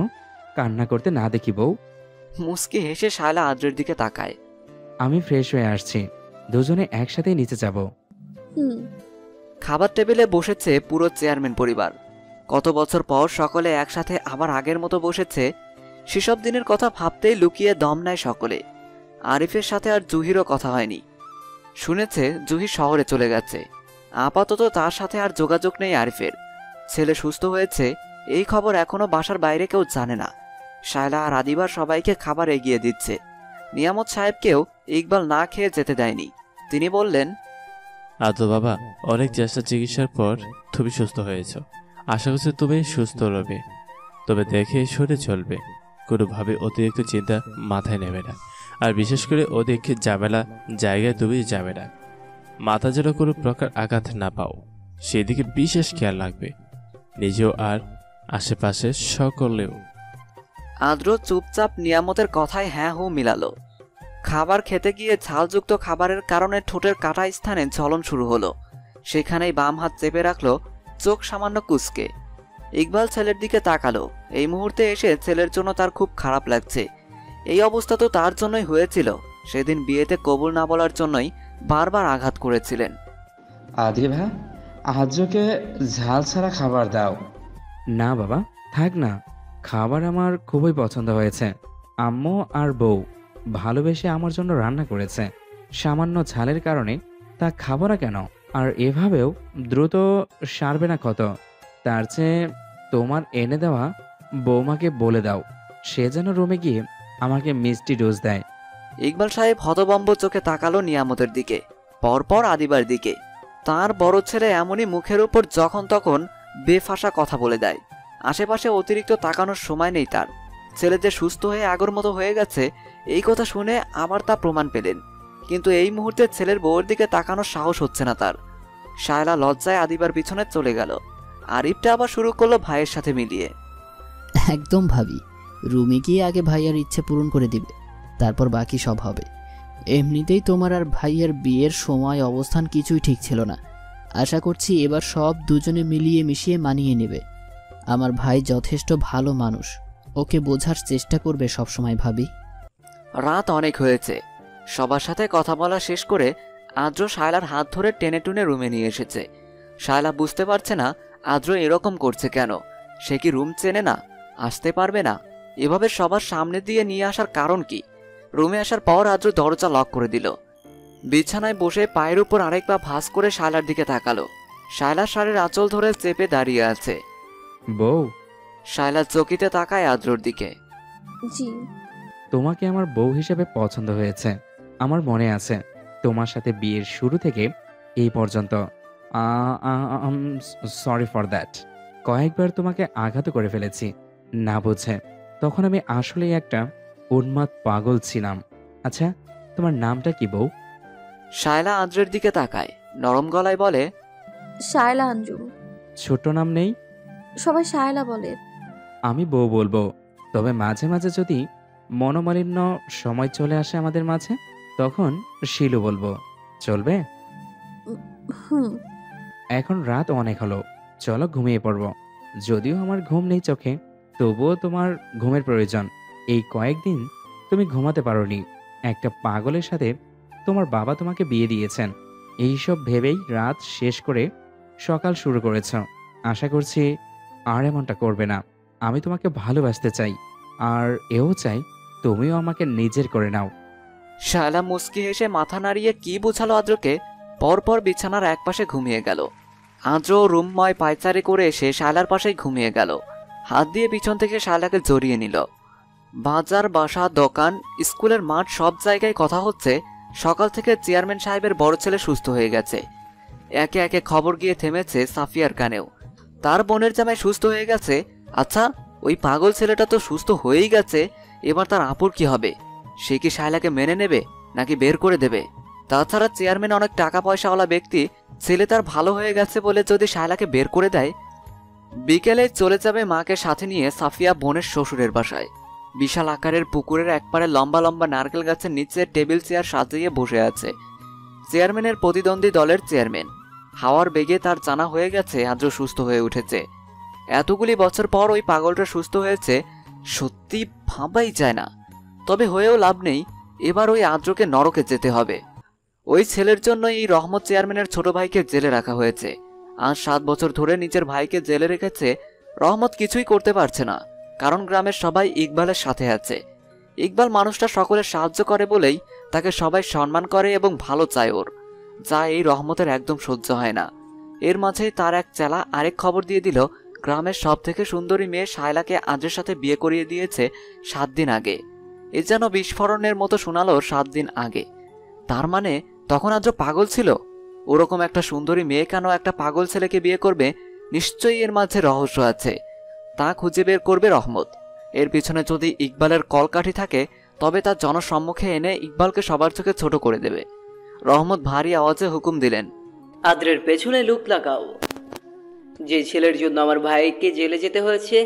কান্না করতে না দেখি বউ। মুস্কি হেসে শায়লা আদ্রের দিকে তাকায়। আমি ফ্রেশ হয়ে আসছি, দুজনে একসাথেই নিচে যাব। খাবার টেবিলে বসেছে পুরো চেয়ারম্যান পরিবার। কত বছর পর সকলে একসাথে আবার আগের মতো বসেছে। সেসব দিনের কথা ভাবতেই লুকিয়ে দম নেয় সকলে। আরিফের সাথে আর জুহিরও কথা হয়নি। শুনেছে জুহি শহরে চলে গেছে। আপাতত তার সাথে আর যোগাযোগ নেই আরিফের। ছেলে সুস্থ হয়েছে এই খবর এখনো বাসার বাইরে কেউ জানে না। শায়লা আর আদিবা সবাইকে খাবার এগিয়ে দিচ্ছে। নিয়ামত সাহেবকেও ইকবাল না খেয়ে যেতে দেয়নি। তিনি বললেন, আদো বাবা, অনেক চেষ্টা চিকিৎসার পর তুমি সুস্থ হয়েছ। আশা করছি তুমি সুস্থ রবে, তবে দেখে সরে চলবে। কোনোভাবে অতিরিক্ত চিন্তা মাথায় নেবে না, আর বিশেষ করে অধিক ঝামেলা জায়গায় তুমি যাবে না। মাথা যেন কোনো প্রকার আঘাত না পাও, সেদিকে বিশেষ খেয়াল রাখবে, নিজেও আর আশেপাশে সকলেও। আদ্র চুপচাপ নিয়ামতের কথায় হ্যাঁ হু মিলালো। খাবার খেতে গিয়ে ঝালযুক্ত খাবারের কারণে ঠোঁটের কাটা স্থানে জ্বলন শুরু হলো। সেখানেই বাম হাত চেপে রাখলো, চোখ সামান্য কুঁচকে। ইকবাল ছেলের দিকে তাকালো। এই মুহূর্তে এসে ছেলের জন্য তার খুব খারাপ লাগছে। এই অবস্থা তো তার জন্যই হয়েছিল। সেদিন বিয়েতে কবুল না বলার জন্যই বারবার আঘাত করেছিলেন। আদিবা, আদ্রকে ঝাল ছাড়া খাবার দাও। না বাবা, থাক না, খাবার আমার খুবই পছন্দ হয়েছে। আম্মু আর বউ ভালোবেসে আমার জন্য রান্না করেছে। সামান্য ঝালের কারণে তা খাবো না কেন? আর এভাবেও দ্রুত সারবে না ক্ষত। তার চেয়ে তোমার এনে দেওয়া বৌমাকে বলে দাও, সে যেন রুমে গিয়ে আমাকে মিষ্টি ডোজ দেয়। ইকবাল সাহেব হতবম্ব চোখে তাকালো নিয়ামতের দিকে, পরপর আদিবার দিকে। তার বড় ছেলে এমনই মুখের উপর যখন তখন বেফাঁসা কথা বলে দেয়। আশেপাশে অতিরিক্ত তাকানোর সময় নেই তার। ছেলে যে সুস্থ হয়ে আগের মতো হয়ে গেছে এই কথা শুনে আবার তা প্রমাণ পেলেন। কিন্তু এই মুহূর্তে ছেলের বউয়ের দিকে তাকানোর সাহস হচ্ছে না তার। শায়লা লজ্জায় আদিবার পিছনে চলে গেল। আরিফটা আবার শুরু করলো ভাইয়ের সাথে মিলিয়ে। একদম ভাবি, রুমে গিয়ে আগে ভাইয়ার ইচ্ছে পূরণ করে দিবে, তারপর বাকি সব হবে। এমনিতেই তোমার আর ভাইয়ের বিয়ের সময় অবস্থান কিছুই ঠিক ছিল না। আশা করছি এবার সব দুজনে মিলিয়ে মিশিয়ে মানিয়ে নেবে। আমার ভাই যথেষ্ট ভালো মানুষ, ওকে বোঝার চেষ্টা করবে সবসময় ভাবি। রাত অনেক হয়েছে। সবার সাথে কথা বলা শেষ করে আদ্র শায়লার হাত ধরে টেনে টুনে রুমে নিয়ে এসেছে। শায়লা বুঝতে পারছে না আদ্র এরকম করছে কেন। সে কি রুম চেনে না? আসতে পারবে না? এভাবে সবার সামনে দিয়ে নিয়ে আসার কারণ কি? রুমে আসার পর আদ্র দরজা লক করে দিল। বিছানায় বসে পায়ের উপর আরেক পা ভাঁজ করে শায়লার দিকে তাকালো। শায়লা শাড়ির আঁচল ধরে চেপে দাঁড়িয়ে আছে। বউ, শায়লা চকিতে তাকায় আদ্রর দিকে। জি। তোমাকে আমার বউ হিসেবে পছন্দ হয়েছে। আমার মনে আছে তোমার সাথে বিয়ের শুরু থেকে এই পর্যন্ত। Sorry for that. কয়েকবার তোমাকে আঘাত করে ফেলেছি না বুঝে। তখন আমি আসলেই একটা উন্মাদ পাগল ছিলাম। আচ্ছা, তোমার নামটা কি বউ? শায়লা আদ্রের দিকে তাকায়, নরম গলায় বলে, শায়লা আঞ্জুম। ছোট নাম নেই? সবাই শায়লা বলে। আমি বউ বলবো, তবে মাঝে মাঝে যদি মনোমালিন্য সময় চলে আসে আমাদের মাঝে, তখন শিলু বলবো। চলবে? হুম। এখন রাত অনেক হলো, চলো ঘুমিয়ে পড়বো। যদিও আমার ঘুম নেই চোখে, তবুও তোমার ঘুমের প্রয়োজন। এই কয়েকদিন তুমি ঘুমাতে পারোনি। একটা পাগলের সাথে তোমার বাবা তোমাকে বিয়ে দিয়েছেন। এইসব ভেবেই রাত শেষ করে সকাল শুরু করেছ। আশা করছি আর এমনটা করবে না। আমি তোমাকে ভালোবাসতে চাই, আর এও চাই তুমিও আমাকে নিজের করে নাও। শায়লা মুচকি হেসে মাথা নাড়িয়ে কি বুঝালো আদ্রকে, পরপর বিছানার একপাশে ঘুমিয়ে গেল। আদ্র রুমময় পায়চারি করে এসে শায়লার পাশেই ঘুমিয়ে গেল। হাত দিয়ে পিছন থেকে শায়লাকে জড়িয়ে নিল। বাজার, বাসা, দোকান, স্কুলের মাঠ সব জায়গায় কথা হচ্ছে সকাল থেকে চেয়ারম্যান সাহেবের বড় ছেলে সুস্থ হয়ে গেছে। একে একে খবর গিয়ে থেমেছে সাফিয়ার কানেও। তার বোনের জামাই সুস্থ হয়ে গেছে। আচ্ছা, ওই পাগল ছেলেটা তো সুস্থ হয়েই গেছে, এবার তার আপুর কি হবে? সে কি শায়লাকে মেনে নেবে নাকি বের করে দেবে? তাছাড়া চেয়ারম্যান অনেক টাকা পয়সাওয়ালা ব্যক্তি, ছেলে তার ভালো হয়ে গেছে বলে যদি শায়লাকে বের করে দেয়। বিকেলে চলে যাবে মাকে সাথে নিয়ে সাফিয়া বোনের শ্বশুরের বাসায়। বিশাল আকারের পুকুরের একপারে লম্বা লম্বা নারকেল গাছের নিচে টেবিল চেয়ার সাজিয়ে বসে আছে চেয়ারম্যানের প্রতিদ্বন্দ্বী দলের চেয়ারম্যান। হাওয়ার বেগে তার জানা হয়ে গেছে আদ্র সুস্থ হয়ে উঠেছে। এতগুলি বছর পর ওই পাগলটা সুস্থ হয়েছে, সত্যি ভাবাই যায় না। তবে হয়েও লাভ নেই, এবার ওই আদ্রকে নরকে যেতে হবে। ওই ছেলের জন্য এই রহমত চেয়ারম্যানের ছোট ভাইকে জেলে রাখা হয়েছে। আজ 7 বছর ধরে নিজের ভাইকে জেলে রেখেছে। রহমত কিছুই করতে পারছে না, কারণ গ্রামের সবাই ইকবালের সাথে আছে। ইকবাল মানুষটা সকলের সাহায্য করে বলেই তাকে সবাই সম্মান করে এবং ভালো চায় ওর, যা এই রহমতের একদম সহ্য হয় না। এর মাঝেই তার এক চেলা আরেক খবর দিয়ে দিল, গ্রামের সব থেকে সুন্দরী মেয়ে শায়লাকে আদ্রের সাথে বিয়ে করিয়ে দিয়েছে 7 দিন আগে। এ যেন বিস্ফোরণের মতো শোনালো 7 দিন আগে। তার মানে তখন আদ্র পাগল ছিল? ওরকম একটা সুন্দরী মেয়ে কেন একটা পাগল ছেলেকে বিয়ে করবে? নিশ্চয়ই এর মাঝে রহস্য আছে, তা খুঁজে বের করবে রহমত। এর পিছনে যদি ইকবালের কলকাঠি থাকে, তবে তার জনসম্মুখে এনে ইকবালকে সবার চোখে ছোট করে দেবে। রহমত ভারী আওয়াজে হুকুম দিলেন, আদ্রের পেছনে লুক লাগাও। যে ছেলের জন্য আমার ভাইকে জেলে যেতে হয়েছে,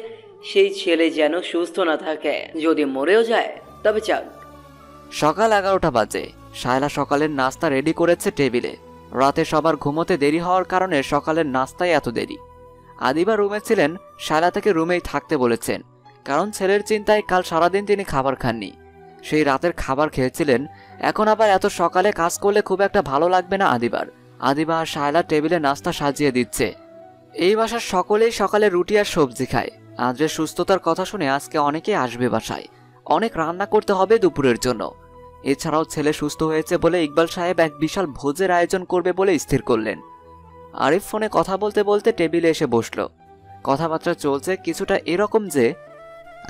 সেই ছেলে যেন সুস্থ না থাকে, যদি মরেও যায় তবে যাক। সকাল 11টা বাজে। শায়লা সকালের নাস্তা রেডি করেছে টেবিলে। রাতে সবার ঘুমোতে দেরি হওয়ার কারণে সকালের নাস্তায় এত দেরি। আদিবা রুমে ছিলেন, শায়লা থেকে রুমেই থাকতে বলেছেন, কারণ ছেলের চিন্তায় কাল সারাদিন তিনি খাবার খাননি। সেই রাতের খাবার খেয়েছিলেন। এখন আবার এত সকালে কাজ করলে খুব একটা ভালো লাগবে না আদিবার। আদিবা আর শায়লা টেবিলে নাস্তা সাজিয়ে দিচ্ছে। এই বাসার সকলেই সকালে রুটি আর সবজি খায়। আদ্রের সুস্থতার কথা শুনে আজকে অনেকেই আসবে বাসায়। অনেক রান্না করতে হবে দুপুরের জন্য। এছাড়াও ছেলে সুস্থ হয়েছে বলে ইকবাল সাহেব এক বিশাল ভোজের আয়োজন করবে বলে স্থির করলেন। আরিফ ফোনে কথা বলতে বলতে টেবিলে এসে বসল। কথাবার্তা চলছে কিছুটা এরকম যে,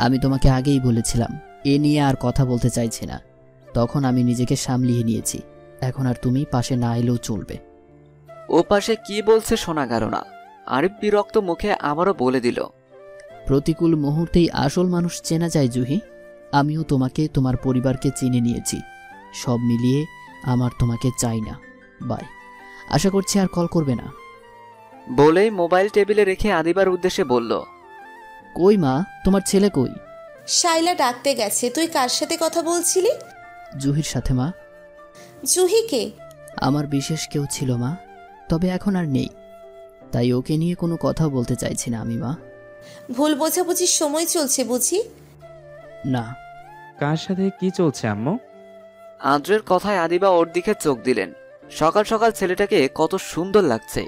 আমি তোমাকে আগেই বলেছিলাম এ নিয়ে আর কথা বলতে চাইছি না। তখন আমি নিজেকে সামলিয়ে নিয়েছি। এখন আর তুমি পাশে না এলেও চলবে। ও পাশে কি বলছে শোনা গেল না। আরিফ বিরক্ত মুখে আবারও বলে দিল, প্রতিকূল মুহূর্তেই আসল মানুষ চেনা যায় জুহি। আমিও তোমাকে, তোমার পরিবারকে চিনে নিয়েছি। সব মিলিয়ে আমার তোমাকে চাই না। বাই। আশা করছি আর কল করবে না। বলেই মোবাইল টেবিলে রেখে আদিবার উদ্দেশ্যে বলল, কই মা, তোমার ছেলে কই? শায়লা ডাকতে গেছে। তুই কার সাথে কথা বলছিলি? জুহির সাথে মা। জুহিকে? আমার বিশেষ কেউ ছিল মা, তবে এখন আর নেই, তাই ওকে নিয়ে কোনো কথা বলতে চাইছি না আমি মা। ভুল বোঝাবুঝির সময় চলছে বুঝি? না। কার সাথে কি চলছে আম্মু? আদ্রের কথায় আদিবা ওর দিকে চোখ দিলেন। সকাল সকাল ছেলেটাকে কত সুন্দর লাগছে।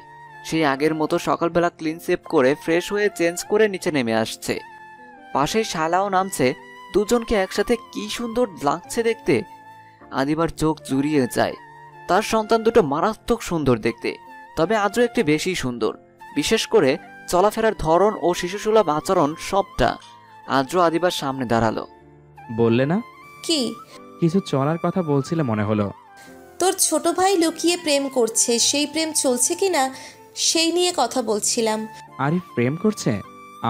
সেই আগের মতো সকালবেলা ক্লিন শেভ করে ফ্রেশ হয়ে চেঞ্জ করে নিচে নেমে আসছে। পাশেই শালাও নামছে। দুজনকে একসাথে কি সুন্দর লাগছে দেখতে। আদিবার চোখ জুড়িয়ে যায়। তার সন্তান দুটো মারাত্মক সুন্দর দেখতে। তবে আদ্র একটু বেশি সুন্দর, বিশেষ করে চলাফেরার ধরন ও শিশুসুলভ আচরণ সবটা। আদ্র আদিবার সামনে দাঁড়ালো। বললে না কি? কিছু চলার কথা বলছিলে মনে হলো। তোর ছোট ভাই লুকিয়ে প্রেম করছে, সেই প্রেম চলছে কিনা সেই নিয়ে কথা বলছিলাম। আরিফ প্রেম করছে?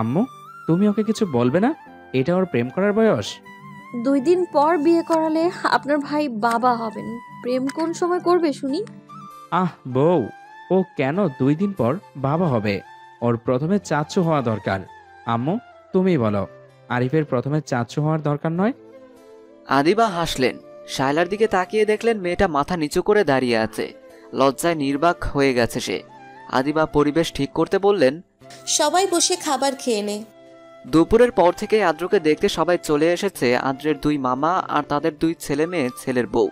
আম্মু, তুমি ওকে কিছু বলবে না? এটা ওর প্রেম করার বয়স। 2 দিন পর বিয়ে করালে আপনার ভাই বাবা হবেন, প্রেম কোন সময় করবে শুনি? বউ, ও কেন 2 দিন পর বাবা হবে? ওর প্রথমে চাচু হওয়া দরকার। আম্মু, তুমিই বলো, আরিফের প্রথমে চাচু হওয়ার দরকার নয়? আদিবা হাসলেন। শায়লার দিকে তাকিয়ে দেখলেন মেয়েটা মাথা নিচু করে দাঁড়িয়ে আছে, লজ্জায় নির্বাক হয়ে গেছে সে। আদিবা পরিবেশ ঠিক করতে বললেন, সবাই বসে খাবার খেয়ে নে। দুপুরের পর থেকে আদ্রকে দেখতে সবাই চলে এসেছে। আদ্রের 2 মামা আর তাদের 2 ছেলে মেয়ে, ছেলের বউ।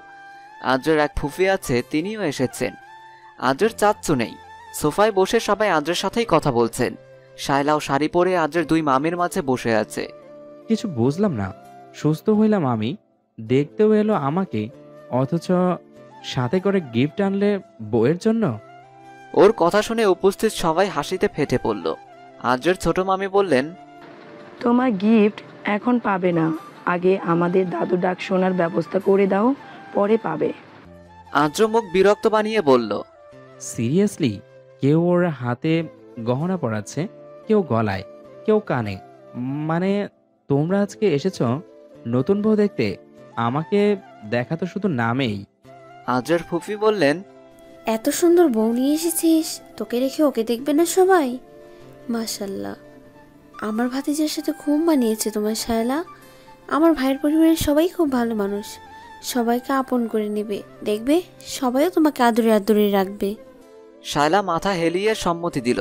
আদ্রের এক ফুফি আছে, তিনিও এসেছেন। আদ্রের চাচ্চু নেই। সোফায় বসে সবাই আদ্রের সাথেই কথা বলছেন। শায়লাও শাড়ি পরে আদ্রের 2 মামির মাঝে বসে আছে। কিছু বুঝলাম না, সুস্থ হইলাম আমি, দেখতেও এলো আমাকে, অথচ সাথে করে গিফট আনলে বউয়ের জন্য। ওর কথা শুনে উপস্থিত সবাই হাসিতে ফেটে পড়ল। আদ্রের ছোট মামি বললেন, তোমার গিফট এখন পাবে না, আগে আমাদের দাদু ডাক শোনার ব্যবস্থা করে দাও, পরে পাবে। আদ্র মুখ বিরক্ত বানিয়ে বলল, সিরিয়াসলি? কেউ ওর হাতে গহনা পরাচ্ছে, কেউ গলায়, কেউ কানে। মানে তোমরা আজকে এসেছো নতুন বউ দেখতে? আমাকে দেখা তো শুধু নামেই। আদ্রের ফুফি বললেন, এত সুন্দর বউ নিয়ে এসেছিস, তোকে রেখে ওকে দেখবে না সবাই? মাশাল্লাহ, আমার ভাতিজার সাথে খুব মানিয়েছে তোমার শায়লা। আমার ভাইয়ের পরিবারের সবাই খুব ভালো মানুষ, সবাইকে আপন করে নেবে, দেখবে সবাইও তোমাকে আদরে আদরে রাখবে। শায়লা মাথা হেলিয়ে সম্মতি দিল।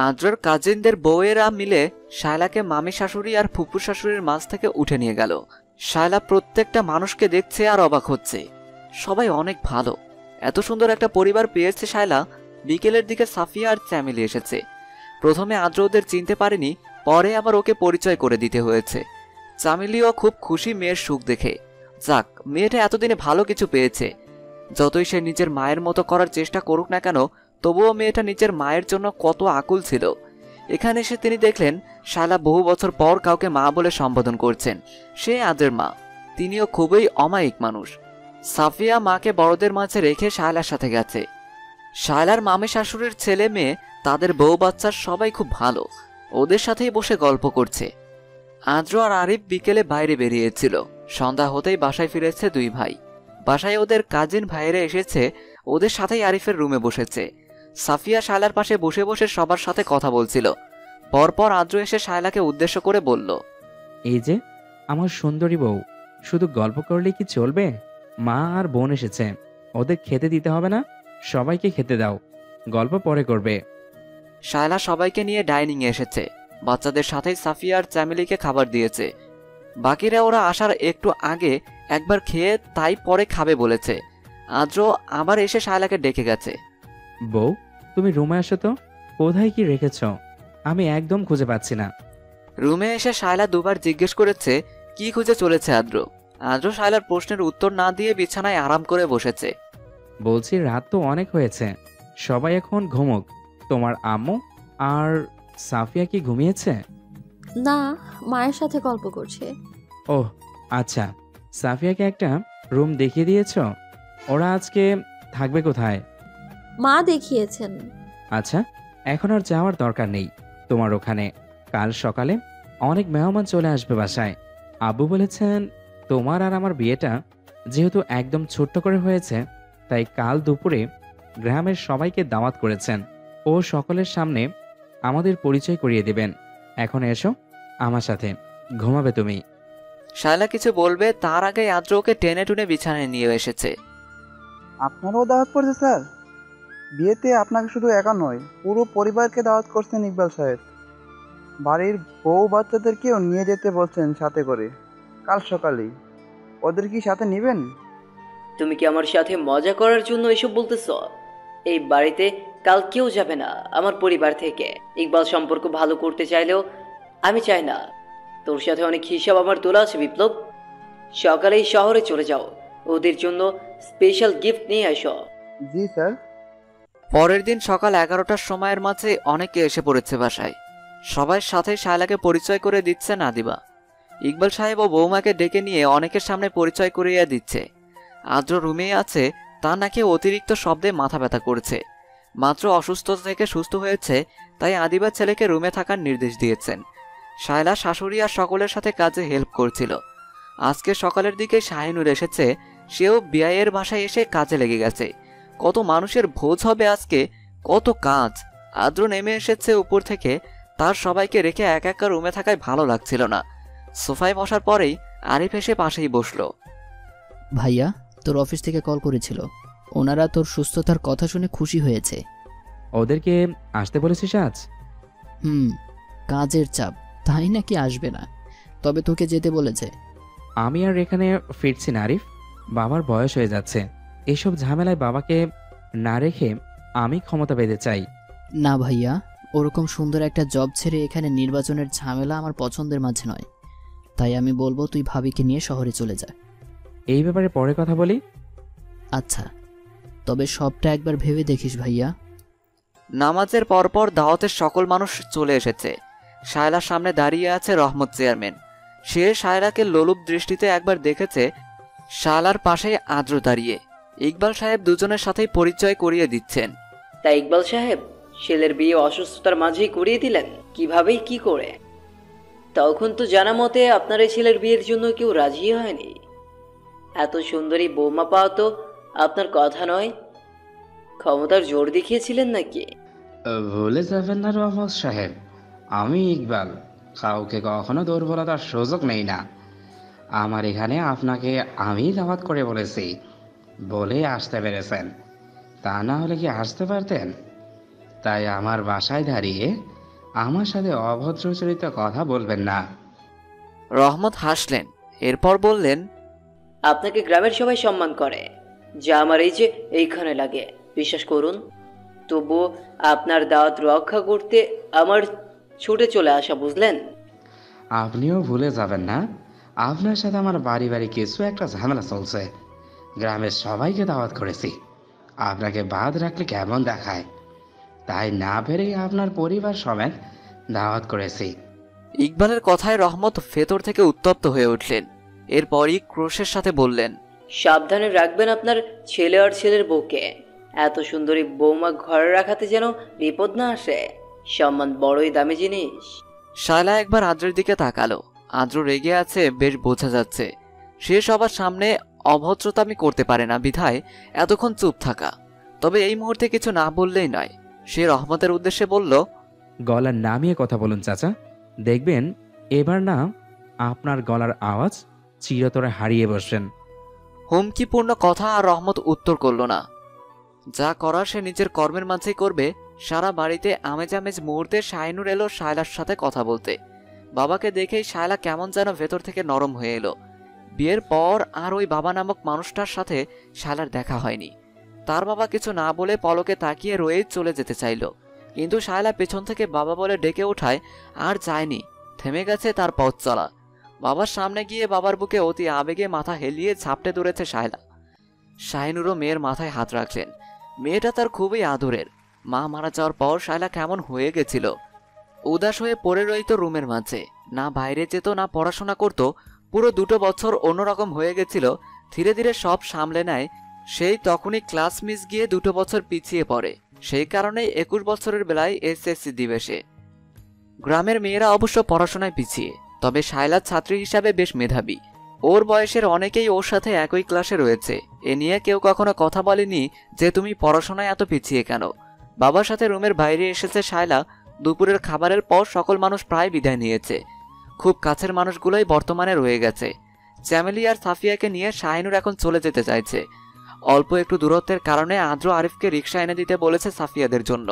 আদ্রের কাজিনদের বউয়েরা মিলে শায়লাকে মামি শাশুড়ি আর ফুপু শাশুড়ির মাঝ থেকে উঠে নিয়ে গেল। শায়লা প্রত্যেকটা মানুষকে দেখছে আর অবাক হচ্ছে। সবাই অনেক ভালো, এত সুন্দর একটা পরিবার পেয়েছে শায়লা। বিকেলের দিকে সাফিয়া আর চ্যামিলি এসেছে। প্রথমে আদ্র ওদের চিনতে পারেনি, পরে আবার ওকে পরিচয় করে দিতে হয়েছে। চামিলিও খুব খুশি মেয়ের সুখ দেখে। যাক, মেয়েটা এতদিনে ভালো কিছু পেয়েছে। যতই সে নিজের মায়ের মতো করার চেষ্টা করুক না কেন, তবুও মেয়েটা নিজের মায়ের জন্য কত আকুল ছিল। এখানে এসে তিনি দেখলেন শায়লা বহু বছর পর কাউকে মা বলে সম্বোধন করছেন। সে আদ্রের মা, তিনিও খুবই অমায়িক মানুষ। সাফিয়া মাকে বড়দের মাঝে রেখে শায়লার সাথে গেছে। শায়লার মামি শাশুড়ির ছেলে মেয়ে, তাদের বউ বাচ্চার সবাই খুব ভালো, ওদের সাথেই বসে গল্প করছে। আদ্র আর আরিফ বিকেলে বাইরে বেরিয়েছিল। সন্ধ্যা হতেই বাসায় ফিরেছে 2 ভাই। বাসায় ওদের কাজিন ভাইয়েরা এসেছে, ওদের সাথেই আরিফের রুমে বসেছে। সাফিয়া শায়লার পাশে বসে বসে সবার সাথে কথা বলছিল। পরপর আদ্র এসে শায়লাকে উদ্দেশ্য করে বলল, এই যে আমার সুন্দরী বউ, শুধু গল্প করলে কি চলবে? মা আর বোন এসেছে, ওদের খেতে দিতে হবে না? সবাইকে খেতে দাও, গল্প পরে করবে। শায়লা সবাইকে নিয়ে ডাইনিংয়ে এসেছে। বাচ্চাদের সাথেই সাফিয়া আর চ্যামিলিকে খাবার দিয়েছে। বাকিরা ওরা আসার একটু আগে একবার খেয়ে তাই পরে খাবে বলেছে। আদ্র আবার এসে শায়লাকে ডেকে গেছে। বউ, তুমি রুমে আসো তো, কোথায় কি রেখেছ? আমি একদম খুঁজে পাচ্ছি না। রুমে এসে শায়লা 2 বার জিজ্ঞেস করেছে কি খুঁজে চলেছে আদ্র। আদ্র শায়লার প্রশ্নের উত্তর না দিয়ে বিছানায় আরাম করে বসেছে। বলছি রাত তো অনেক হয়েছে, সবাই এখন ঘুমুক। তোমার আম্মু আর সাফিয়া কি ঘুমিয়েছে? না, মায়ের সাথে গল্প করছে। ওহ আচ্ছা, সাফিয়াকে একটা রুম দেখিয়ে দিয়েছ? ওরা আজকে থাকবে কোথায়? মা দেখিয়েছেন। আচ্ছা, এখন আর যাওয়ার দরকার নেই তোমার ওখানে। কাল সকালে অনেক মেহমান চলে আসবে বাসায়। আব্বু বলেছেন তোমার আর আমার বিয়েটা যেহেতু একদম ছোট্ট করে হয়েছে, তাই কাল দুপুরে গ্রামের সবাইকে দাওয়াত করেছেন। ও সকলের সামনে আমাদের পরিচয় করিয়ে দেবেন। এখন এসো আমার সাথে, ঘুমাবে তুমি। শায়লা কিছু বলবে তার আগে আদ্র ওকে টেনে টুনে বিছানায় নিয়ে এসেছে। আপনারাও দাওয়াত করছে স্যার? বিয়েতে আপনাকে শুধু একা নয়, পুরো পরিবারকে দাওয়াত করছেন ইকবাল সাহেব। বাড়ির বউ বাচ্চাদেরকেও নিয়ে যেতে বলছেন সাথে করে, কাল সকালেই। ওদের কি সাথে নেবেন? তুমি কি আমার সাথে মজা করার জন্য এসব বলতেছ? এই বাড়িতে কাল কেউ যাবে না আমার পরিবার থেকে। ইকবাল সম্পর্ক ভালো করতে চাইলেও আমি চাই না। তোর সাথে অনেক হিসাব আমার তোলা আছে বিপ্লব। সকালেই শহরে চলে যাও, ওদের জন্য স্পেশাল গিফট নিয়ে আসো। জি স্যার। পরের দিন সকাল 11টার সময়ের মাঝে অনেকে এসে পড়েছে বাসায়। সবার সাথে শায়লাকে পরিচয় করে দিচ্ছে নাদিবা। ইকবাল সাহেব ও বৌমাকে ডেকে নিয়ে অনেকের সামনে পরিচয় করিয়ে দিচ্ছে। আদ্র রুমেই আছে, তার নাকি অতিরিক্ত শব্দে মাথা ব্যথা করছে। মাত্র অসুস্থতা থেকে সুস্থ হয়েছে, তাই আদিবা ছেলেকে রুমে থাকার নির্দেশ দিয়েছেন। শায়লা শাশুড়ি আর সকলের সাথে কাজে হেল্প করছিল। আজকে সকালের দিকে শাহিনুর এসেছে, সেও বিআইয়ের বাসায় এসে কাজে লেগে গেছে। কত মানুষের ভোজ হবে আজকে, কত কাজ। আদ্র নেমে এসেছে উপর থেকে, তার সবাইকে রেখে একা একা রুমে থাকায় ভালো লাগছিল না। সোফায় বসার পরেই আরিফ এসে পাশেই বসলো। ভাইয়া, তোর অফিস থেকে কল করেছিল, ওনারা তোর সুস্থতার কথা শুনে খুশি হয়েছে। ওদেরকে আসতে বলেছিস আজ? কাজের চাপ, তাই নাকি আসবে না, তবে তোকে যেতে বলেছে। আমি আর এখানে ফিরছি না আরিফ, বাবার বয়স হয়ে যাচ্ছে। এসব ঝামেলায় বাবাকে না রেখে আমি ক্ষমতা পেতে চাই। না ভাইয়া, ওরকম সুন্দর একটা জব ছেড়ে এখানে নির্বাচনের ঝামেলা আমার পছন্দের মাঝে নয়। তাই আমি বলবো তুই ভাবিকে নিয়ে শহরে চলে যা। এই ব্যাপারে পরে কথা বলি। আচ্ছা, তবে সবটা একবার ভেবে দেখিস ভাইয়া। নামাজের পরপর দাওয়াতের সকল মানুষ চলে এসেছে। শায়লার সামনে দাঁড়িয়ে আছে রহমত চেয়ারম্যান। সে শায়লাকে লোলুপ দৃষ্টিতে একবার দেখেছে। শায়লার পাশে আদ্র দাঁড়িয়ে। ইকবাল সাহেব দুজনের সাথেই পরিচয় করিয়ে দিচ্ছেন। তাই ইকবাল সাহেব ছেলের বিয়ে অসুস্থতার মাঝেই করিয়ে দিলেন? কিভাবেই কি করে? তখন তো জানা মতে আপনার এই ছেলের বিয়ের জন্য কেউ রাজি হয়নি। এত সুন্দরী বৌমা পাওয়া তো আপনার কথা নয়, ক্ষমতার জোর দেখিয়েছিলেন নাকি? ভুলে যাবেন না রহমত সাহেব, আমি ইকবাল কাউকে কখনো দুর্বলতার সুযোগ নেই না। আমার এখানে আপনাকে আমি দাওয়াত করে বলেছি বলে আসতে পেরেছেন, তা না হলে কি আসতে পারতেন? তাই আমার বাসায় দাঁড়িয়ে আমার সাথে অভদ্রচরিত কথা বলবেন না। রহমত হাসলেন, এরপর বললেন, আপনাকে গ্রামের সবাই সম্মান করে, যা আমার এই যে এইখানে লাগে। বিশ্বাস করুন, তবুও আপনার দাওয়াত রক্ষা করতে আমার ছুটে চলে আসা, বুঝলেন? আপনিও ভুলে যাবেন না আপনার সাথে আমার বাড়ি কিছু একটা ঝামেলা চলছে। গ্রামের সবাইকে দাওয়াত করেছি, আপনাকে বাদ রাখলে কেমন দেখায়, তাই না পেরেই আপনার পরিবার সমেত দাওয়াত করেছি। ইকবালের কথায় রহমত ভেতর থেকে উত্তপ্ত হয়ে উঠলেন। এরপরই ক্রোশের সাথে বললেন, সাবধানে রাখবেন আপনার ছেলে আর ছেলের বউকে। এত সুন্দরী বৌমা ঘরে রাখাতে যেন বিপদ না আসে। সম্মান বড়ই দামি জিনিস। শায়লা একবার আদ্রের দিকে তাকালো। আদ্র রেগে আছে, বেশ বোঝা যাচ্ছে। সে সবার সামনে অভদ্রতামি করতে পারে না বিধায় এতক্ষণ চুপ থাকা। তবে এই মুহূর্তে কিছু না বললেই নয়। সে রহমতের উদ্দেশ্যে বলল, গলা নামিয়ে কথা বলুন চাচা, দেখবেন এবার না আপনার গলার আওয়াজ চিরতরে হারিয়ে বসবেন। হুমকিপূর্ণ কথা আর রহমত উত্তর করল না। যা করার সে নিজের কর্মের মাঝেই করবে। সারা বাড়িতে আমেজ আমেজ মুহূর্তে শাহিনুর এলো শায়লার সাথে কথা বলতে। বাবাকে দেখেই শায়লা কেমন যেন ভেতর থেকে নরম হয়ে এলো। বিয়ের পর আর ওই বাবা নামক মানুষটার সাথে শায়লার দেখা হয়নি। তার বাবা কিছু না বলে পলকে তাকিয়ে রয়েই চলে যেতে চাইল, কিন্তু শায়লা পেছন থেকে বাবা বলে ডেকে ওঠায় আর যায়নি, থেমে গেছে তার পথ চলা। বাবার সামনে গিয়ে বাবার বুকে অতি আবেগে মাথা হেলিয়ে ঝাপটে ধরেছে শায়লা। শাহিনুরও মেয়ের মাথায় হাত রাখলেন। মেয়েটা তার খুবই আদরের। মা মারা যাওয়ার পর শায়লা কেমন হয়ে গেছিল, উদাস হয়ে পড়ে রইত রুমের মাঝে, না বাইরে যেত না পড়াশোনা করত। পুরো 2 বছর অন্যরকম হয়ে গেছিল। ধীরে ধীরে সব সামলে নেয়। সেই তখনই ক্লাস মিস গিয়ে 2 বছর পিছিয়ে পড়ে। সেই কারণেই 21 বছরের বেলায় এসএসসি দিবে সে। গ্রামের মেয়েরা অবশ্য পড়াশোনায় পিছিয়ে, তবে শায়লা ছাত্রী হিসাবে বেশ মেধাবী। ওর বয়সের অনেকেই ওর সাথে একই ক্লাসে রয়েছে। এ নিয়ে কেউ কখনো কথা বলেনি যে তুমি পড়াশোনায় এত পিছিয়ে কেন। বাবার সাথে রুমের বাইরে এসেছে শায়লা। দুপুরের খাবারের পর সকল মানুষ প্রায় বিদায় নিয়েছে। খুব কাছের মানুষগুলোই বর্তমানে রয়ে গেছে। চ্যামেলি আর সাফিয়াকে নিয়ে শাহিনুর এখন চলে যেতে চাইছে। অল্প একটু দূরত্বের কারণে আদ্র আরিফকে রিক্সা এনে দিতে বলেছে সাফিয়াদের জন্য।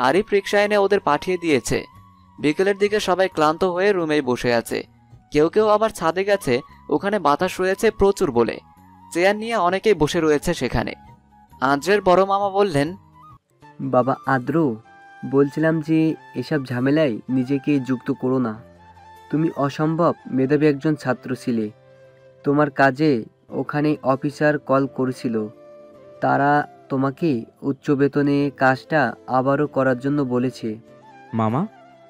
আরিফ রিক্সা এনে ওদের পাঠিয়ে দিয়েছে। বিকেলের দিকে সবাই ক্লান্ত হয়ে রুমেই বসে আছে। কেউ কেউ আবার ছাদে গেছে, ওখানে বাতাস রয়েছে প্রচুর বলে। চেয়ার নিয়ে অনেকেই বসে রয়েছে সেখানে। আদ্রের বড় মামা বললেন, বাবা আদ্র, বলছিলাম যে এসব ঝামেলায় নিজেকে যুক্ত করো না। তুমি অসম্ভব মেধাবী একজন ছাত্র ছিলে। তোমার কাজে ওখানে অফিসার কল করেছিল, তারা তোমাকে উচ্চ বেতনে কাজটা আবারও করার জন্য বলেছে। মামা,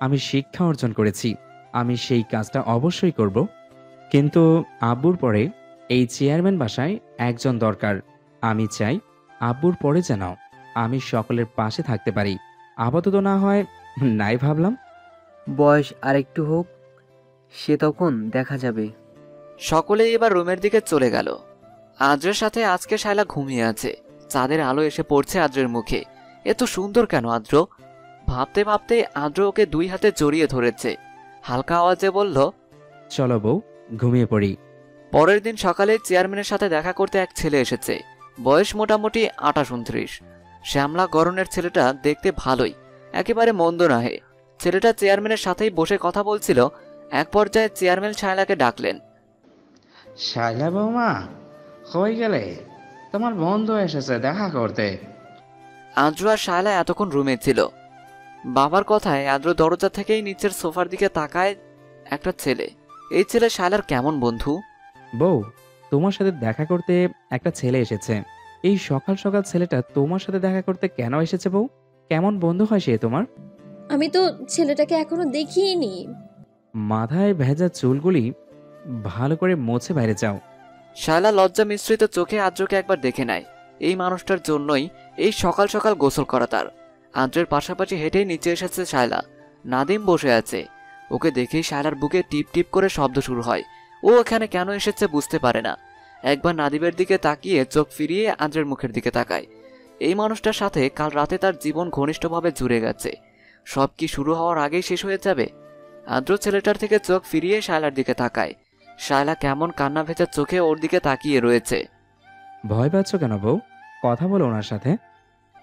আমি শিক্ষা অর্জন করেছি, আমি সেই কাজটা অবশ্যই করব, কিন্তু আব্বুর পরে এই চেয়ারম্যান বাসায় একজন দরকার। আমি চাই আব্বুর পরে যেন আমি সকলের পাশে থাকতে পারি। আপাতত না হয় নাই ভাবলাম। বয়স আরেকটু হোক, সে তখন দেখা যাবে। সকলেই এবার রুমের দিকে চলে গেল। আদ্রের সাথে আজকে শায়লা ঘুমিয়ে আছে। চাঁদের আলো এসে পড়ছে আদ্রের মুখে। এত সুন্দর কেন আদ্র? ভাবতে ভাবতে আদ্র ওকে দুই হাতে জড়িয়ে ধরেছে। হালকা আওয়াজে বলল, চলো বউ, ঘুমিয়ে পড়ি। পরের দিন সকালে চেয়ারম্যানের সাথে দেখা করতে এক ছেলে এসেছে। বয়স মোটামুটি 28-29। শ্যামলা গরনের ছেলেটা দেখতে ভালোই, একেবারে মন্দ নহে। ছেলেটা চেয়ারম্যানের সাথেই বসে কথা বলছিল। এক পর্যায়ে চেয়ারম্যান শায়লাকে ডাকলেন। শায়লা বৌমা, কই গেলে? তোমার বন্ধু এসেছে দেখা করতে। আদ্র আর শায়লা এতক্ষণ রুমে ছিল। বাবার কথায় আদ্র দরজা থেকেই নিচের সোফার দিকে তাকায় একটা ছেলে। এই ছেলে শায়লার কেমন বন্ধু? বউ, তোমার সাথে দেখা করতে একটা ছেলে এসেছে। এই সকাল সকাল ছেলেটা তোমার সাথে দেখা করতে কেন এসেছে বউ? কেমন বন্ধু হয় সে তোমার? আমি তো ছেলেটাকে এখনো দেখিনি। মাথায় ভেজা চুলগুলি ভালো করে মুছে বাইরে যাও। শায়লা লজ্জা মিশ্রিত চোখে আদ্রকে একবার দেখে নেয়। এই মানুষটার জন্যই এই সকাল সকাল গোসল করা তার। আদ্রের পাশাপাশি হেঁটেই নিচে এসেছে শায়লা। নাদিম বসে আছে। ওকে দেখেই শায়লার বুকে টিপ টিপ করে শব্দ শুরু হয়। ও এখানে কেন এসেছে বুঝতে পারে না। একবার নাদিমের দিকে তাকিয়ে চোখ ফিরিয়ে আদ্রের মুখের দিকে তাকায়। এই মানুষটার সাথে কাল রাতে তার জীবন ঘনিষ্ঠভাবে জুড়ে গেছে। সব কি শুরু হওয়ার আগেই শেষ হয়ে যাবে? আদ্র ছেলেটার থেকে চোখ ফিরিয়ে শায়লার দিকে তাকায়। শায়লা কেমন কান্না ভেজা চোখে ওর দিকে তাকিয়ে রয়েছে। ভয় পাচ্ছ কেন বউ? কথা বলো ওনার সাথে।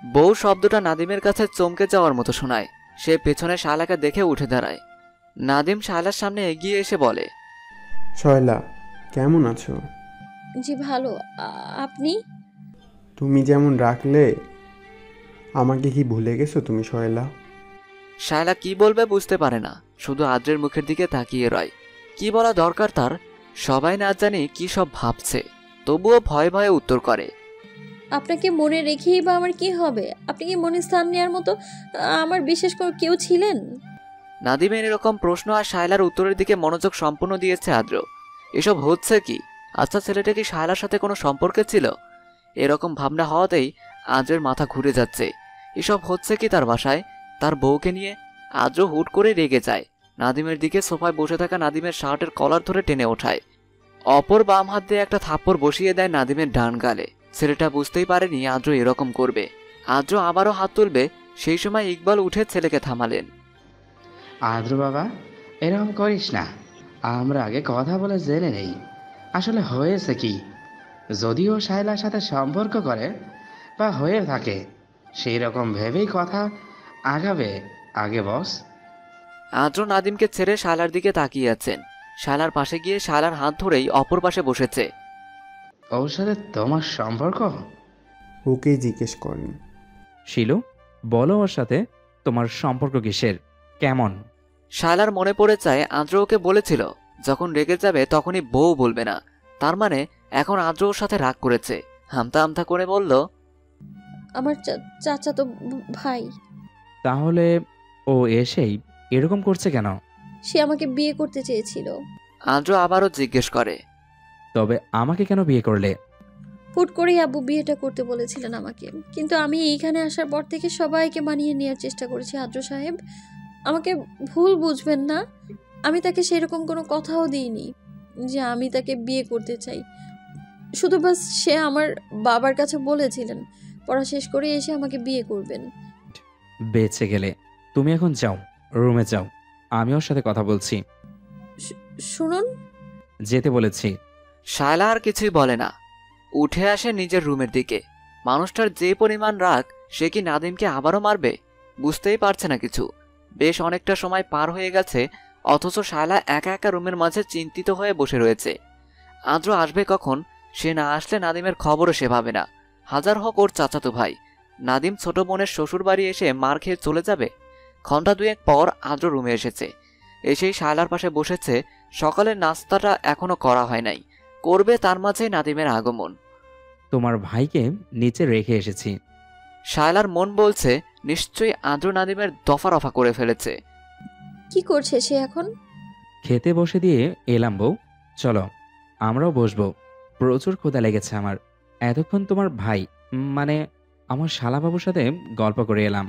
বউ শব্দটা নাদিমের কাছে চমকে যাওয়ার মতো শোনায়। সে পেছনে শায়লাকে দেখে উঠে দাঁড়ায়। নাদিম শায়লার সামনে এগিয়ে এসে বলে, শায়লা, কেমন আছো? জি ভালো, আপনি? তুমি যেমন রাখলে, আমাকে কি ভুলে গেছো তুমি শায়লা? শায়লা কি বলবে বুঝতে পারে না, শুধু আদ্রের মুখের দিকে তাকিয়ে রয়। কি বলা দরকার তার? সবাই না জানি কি সব ভাবছে, তবুও ভয়ে ভয়ে উত্তর করে, আপনাকে মনে রেখেই বা আমার কি হবে? আপনি কি মনে স্থান নেওয়ার মতো আমার বিশেষ করে কেউ ছিলেন? নাদিমের এরকম প্রশ্ন আর শায়লার উত্তরের দিকে মনোযোগ সম্পূর্ণ দিয়েছে আদ্র। এসব হচ্ছে কি? আচ্ছা, ছেলেটা কি শায়লার সাথে কোনো সম্পর্কে ছিল? এরকম ভাবনা হওয়াতেই আদ্রের মাথা ঘুরে যাচ্ছে। এসব হচ্ছে কি তার বাসায়, তার বউকে নিয়ে? আদ্র হুট করে রেগে যায়। নাদিমের দিকে সোফায় বসে থাকা নাদিমের শার্টের কলার ধরে টেনে ওঠায়। অপর বাম হাত দিয়ে একটা থাপ্পড় বসিয়ে দেয় নাদিমের ডান গালে। ছেলেটা বুঝতেই পারেনি আদ্র এরকম করবে। আদ্র আবারও হাত তুলবে, সেই সময় ইকবাল উঠে ছেলেকে থামালেন। আদ্র বাবা, এরকম করিস না। আমরা আগে কথা বলে জেনে নেই আসলে হয়েছে কি। যদিও শায়লার সাথে সম্পর্ক করে বা হয়ে থাকে, সেই রকম ভেবেই কথা আগাবে। আগে বস। আদ্র নাদিমকে ছেড়ে শালার দিকে তাকিয়ে আছেন। শালার পাশে গিয়ে শালার হাত ধরেই অপর পাশে বসেছে। ওর সাথে তোমার সম্পর্ক? ওকেই জিজ্ঞেস করেন। শিলু, বলো ওর সাথে তোমার সম্পর্ক কিসের, কেমন? শালার মনে পড়ে যায় আদ্র ওকে বলেছিল যখন রেগে যাবে তখনই বউ বলবে না। তার মানে এখন আদ্র ওর সাথে রাগ করেছে। হামতা হামতা করে বলল, আমার চাচা তো ভাই। তাহলে ও এসেই এরকম করছে কেন? সে আমাকে বিয়ে করতে চেয়েছিল। আদ্র আবারও জিজ্ঞেস করে, তবে আমাকে কেন বিয়ে করলে? হুট করেই আব্বু বিয়েটা করতে বলেছিলেন আমাকে, কিন্তু আমি এইখানে আসার পর থেকে সবাইকে মানিয়ে নেওয়ার চেষ্টা করেছি। আদ্র সাহেব, আমাকে ভুল বুঝবেন না। আমি তাকে সেরকম কোনো কথাও দিইনি যে আমি তাকে বিয়ে করতে চাই। শুধু বাস সে আমার বাবার কাছে বলেছিলেন পড়া শেষ করে এসে আমাকে বিয়ে করবেন। বেঁচে গেলে। তুমি এখন যাও, রুমে যাও, আমি ওর সাথে কথা বলছি। শুনুন, যেতে বলেছি। শায়লা আর কিছুই বলে না, উঠে আসে নিজের রুমের দিকে। মানুষটার যে পরিমাণ রাগ, সে কি নাদিমকে আবারও মারবে? বুঝতেই পারছে না কিছু। বেশ অনেকটা সময় পার হয়ে গেছে, অথচ শায়লা একা একা রুমের মাঝে চিন্তিত হয়ে বসে রয়েছে। আদ্র আসবে কখন? সে না আসলে নাদিমের খবরও সে ভাবে না। হাজার হোক ওর চাচাতো ভাই। নাদিম ছোট বোনের শ্বশুর বাড়ি এসে মার খেয়ে চলে যাবে। ঘন্টা দুয়েক পর আদ্র রুমে এসেছে। এসেই শায়লার পাশে বসেছে। সকালের নাস্তাটা এখনো করা হয় নাই, করবে তার মাঝে নাদিমের আগমন। তোমার ভাইকে নিচে রেখে এসেছি, শায়লার মন বলছে নিশ্চয়ই আদ্র নাদিমের দফা রফা করে ফেলেছে। কি করছে সে এখন? খেতে বসে দিয়ে এলাম বউ, চলো আমরাও বসবো। প্রচুর ক্ষুধা লেগেছে আমার। এতক্ষণ তোমার ভাই মানে আমার শালাবাবুর সাথে গল্প করে এলাম।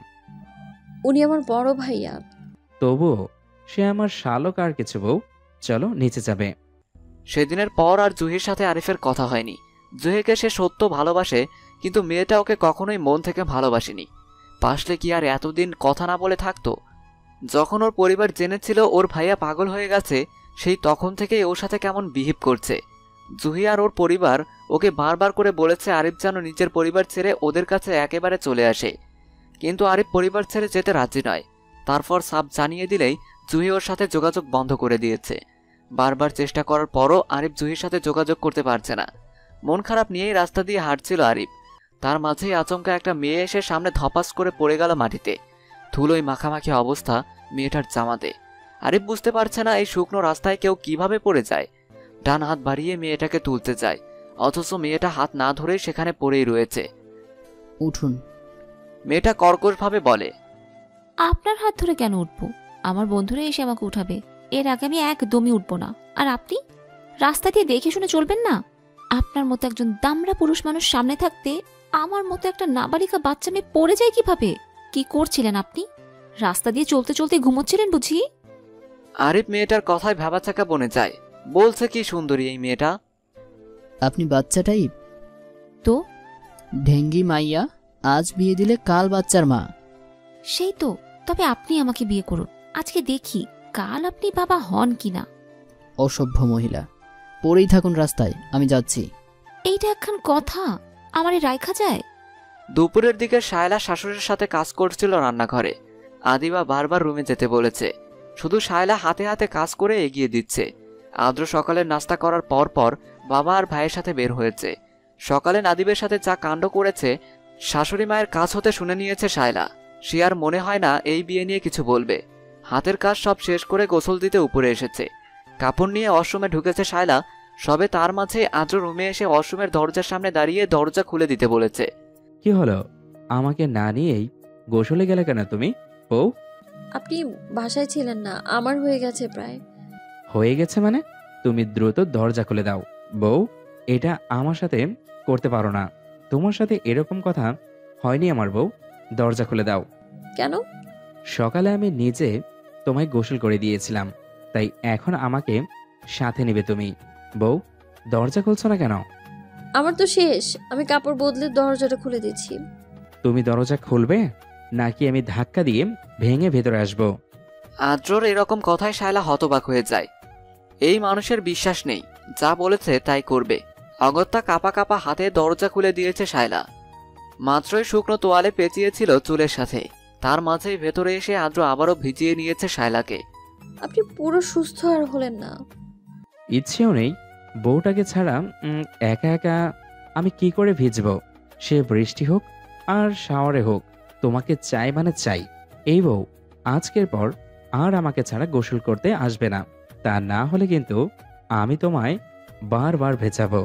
উনি আমার বড় ভাইয়া। তবুও সে আমার শালক আর কিছু বউ, চলো নিচে যাবে। সেদিনের পর আর জুহির সাথে আরিফের কথা হয়নি। জুহিকে সে সত্য ভালোবাসে, কিন্তু মেয়েটা ওকে কখনোই মন থেকে ভালোবাসেনি। পাশলে কি আর এতদিন কথা না বলে থাকতো? যখন ওর পরিবার জেনেছিল ওর ভাইয়া পাগল হয়ে গেছে, সেই তখন থেকেই ওর সাথে কেমন বিহেভ করছে। জুহি আর ওর পরিবার ওকে বারবার করে বলেছে আরিফ যেন নিজের পরিবার ছেড়ে ওদের কাছে একেবারে চলে আসে, কিন্তু আরিফ পরিবার ছেড়ে যেতে রাজি নয়। তারপর সাপ জানিয়ে দিলেই জুহি ওর সাথে যোগাযোগ বন্ধ করে দিয়েছে। বারবার চেষ্টা করার পরও আরিফ জুহির সাথে যোগাযোগ করতে পারছে না। মন খারাপ নিয়েই রাস্তা দিয়ে হাঁটছিল আরিফ। তার মাঝেই আচমকা একটা মেয়ে এসে সামনে ধপাস করে পড়ে গেল মাটিতে। ধুলোয় মাখামাখি অবস্থা মেয়েটার জামাতে। আরিফ বুঝতে পারছে না এই শুকনো রাস্তায় কেউ কিভাবে পড়ে যায়। ডান হাত বাড়িয়ে মেয়েটাকে তুলতে যায়, অথচ মেয়েটা হাত না ধরেই সেখানে পড়েই রয়েছে। উঠুন। মেয়েটা কর্কশভাবে বলে, আপনার হাত ধরে কেন উঠবো? আমার বন্ধুরা এসে আমাকে উঠাবে, এর আগে আমি একদমই উঠবো না। আর আপনি রাস্তা দিয়ে দেখে শুনে চলবেন না? আপনার মতো একজন দামড়া পুরুষ মানুষ সামনে থাকতে আমার মতো একটা নাবালিকা বাচ্চা মেয়ে পড়ে যায় কিভাবে? কি করছিলেন আপনি? রাস্তা দিয়ে চলতে চলতে ঘুমোচ্ছিলেন বুঝি? আরিফ মেয়েটার কথায় ভাবাচাকা বনে যায়। বলছে কি সুন্দরী এই মেয়েটা। আপনি বাচ্চা টাইপ তো? ঢেঙ্গি মাইয়া, আজ বিয়ে দিলে কাল বাচ্চার মা। সেই তো। তবে আপনি আমাকে বিয়ে করুন, আজকে দেখি কাল আপনি বাবা হন কিনা। অসভ্য মহিলা, পড়েই থাকুন রাস্তায়, আমি যাচ্ছি। এইটা একখান কথা? আমারে রাইখা যায়? দুপুরের দিকে শায়লা শাশুড়ির সাথে কাজ করছিল রান্নাঘরে। আদিবা বারবার রুমে যেতে বলেছে, শুধু শায়লা হাতে হাতে কাজ করে এগিয়ে দিচ্ছে। আদ্র সকালের নাস্তা করার পর পর বাবা আর ভাইয়ের সাথে বের হয়েছে। সকালে নাদিবের সাথে যা কাণ্ড করেছে শাশুড়ি মায়ের কাজ হতে শুনে নিয়েছে শায়লা। সে আর মনে হয় না এই বিয়ে নিয়ে কিছু বলবে। হাতের কাজ সব শেষ করে গোসল দিতে উপরে এসেছে। কাপড় নিয়ে ওয়াশরুমে ঢুকেছে শায়লা। সবে তার মাঝে আদ্র রুমে এসে ওয়াশরুমের দরজার সামনে দাঁড়িয়ে দরজা খুলে দিতে বলেছে। কি হলো? আমাকে না নিয়েই গোসলে গেলে কেন তুমি বউ? আপনি বাসায় ছিলেন না, আমার হয়ে গেছে প্রায়। হয়ে গেছে মানে? তুমি দ্রুত দরজা খুলে দাও বউ। এটা আমার সাথে করতে পারো না। তোমার সাথে এরকম কথা হয়নি আমার বউ। দরজা খুলে দাও। কেন? সকালে আমি নিজে তোমায় গোসল করে দিয়েছিলাম, তাই এখন আমাকে সাথে নিবে তুমি। বউ, দরজা খুলছো না কেন? আমার তো শেষ, আমি কাপড় বদলে দরজাটা খুলে দিচ্ছি। তুমি দরজা খুলবে নাকি আমি ধাক্কা দিয়ে ভেঙে ভেতরে আসবো? আদ্রর এরকম কথায় শায়লা হতবাক হয়ে যায়। এই মানুষের বিশ্বাস নেই, যা বলেছে তাই করবে। অগত্যা কাপা কাপা হাতে দরজা খুলে দিয়েছে শায়লা। মাত্রই শুকনো তোয়ালে পেঁচিয়েছিল চুলের সাথে, তার মাঝেই ভেতরে এসে আদ্র আবারও ভিজিয়ে নিয়েছে শায়লাকে। আপনি পুরো সুস্থ আর হলেন না। ইচ্ছেও নেই বউটাকে ছাড়া একা একা আমি কি করে ভিজবো? সে বৃষ্টি হোক আর শাওয়ারে হোক, তোমাকে চাই মানে চাই। এই বউ আজকের পর আর আমাকে ছাড়া গোসল করতে আসবে না, তা না হলে কিন্তু আমি তোমায় বারবার ভেজাবো।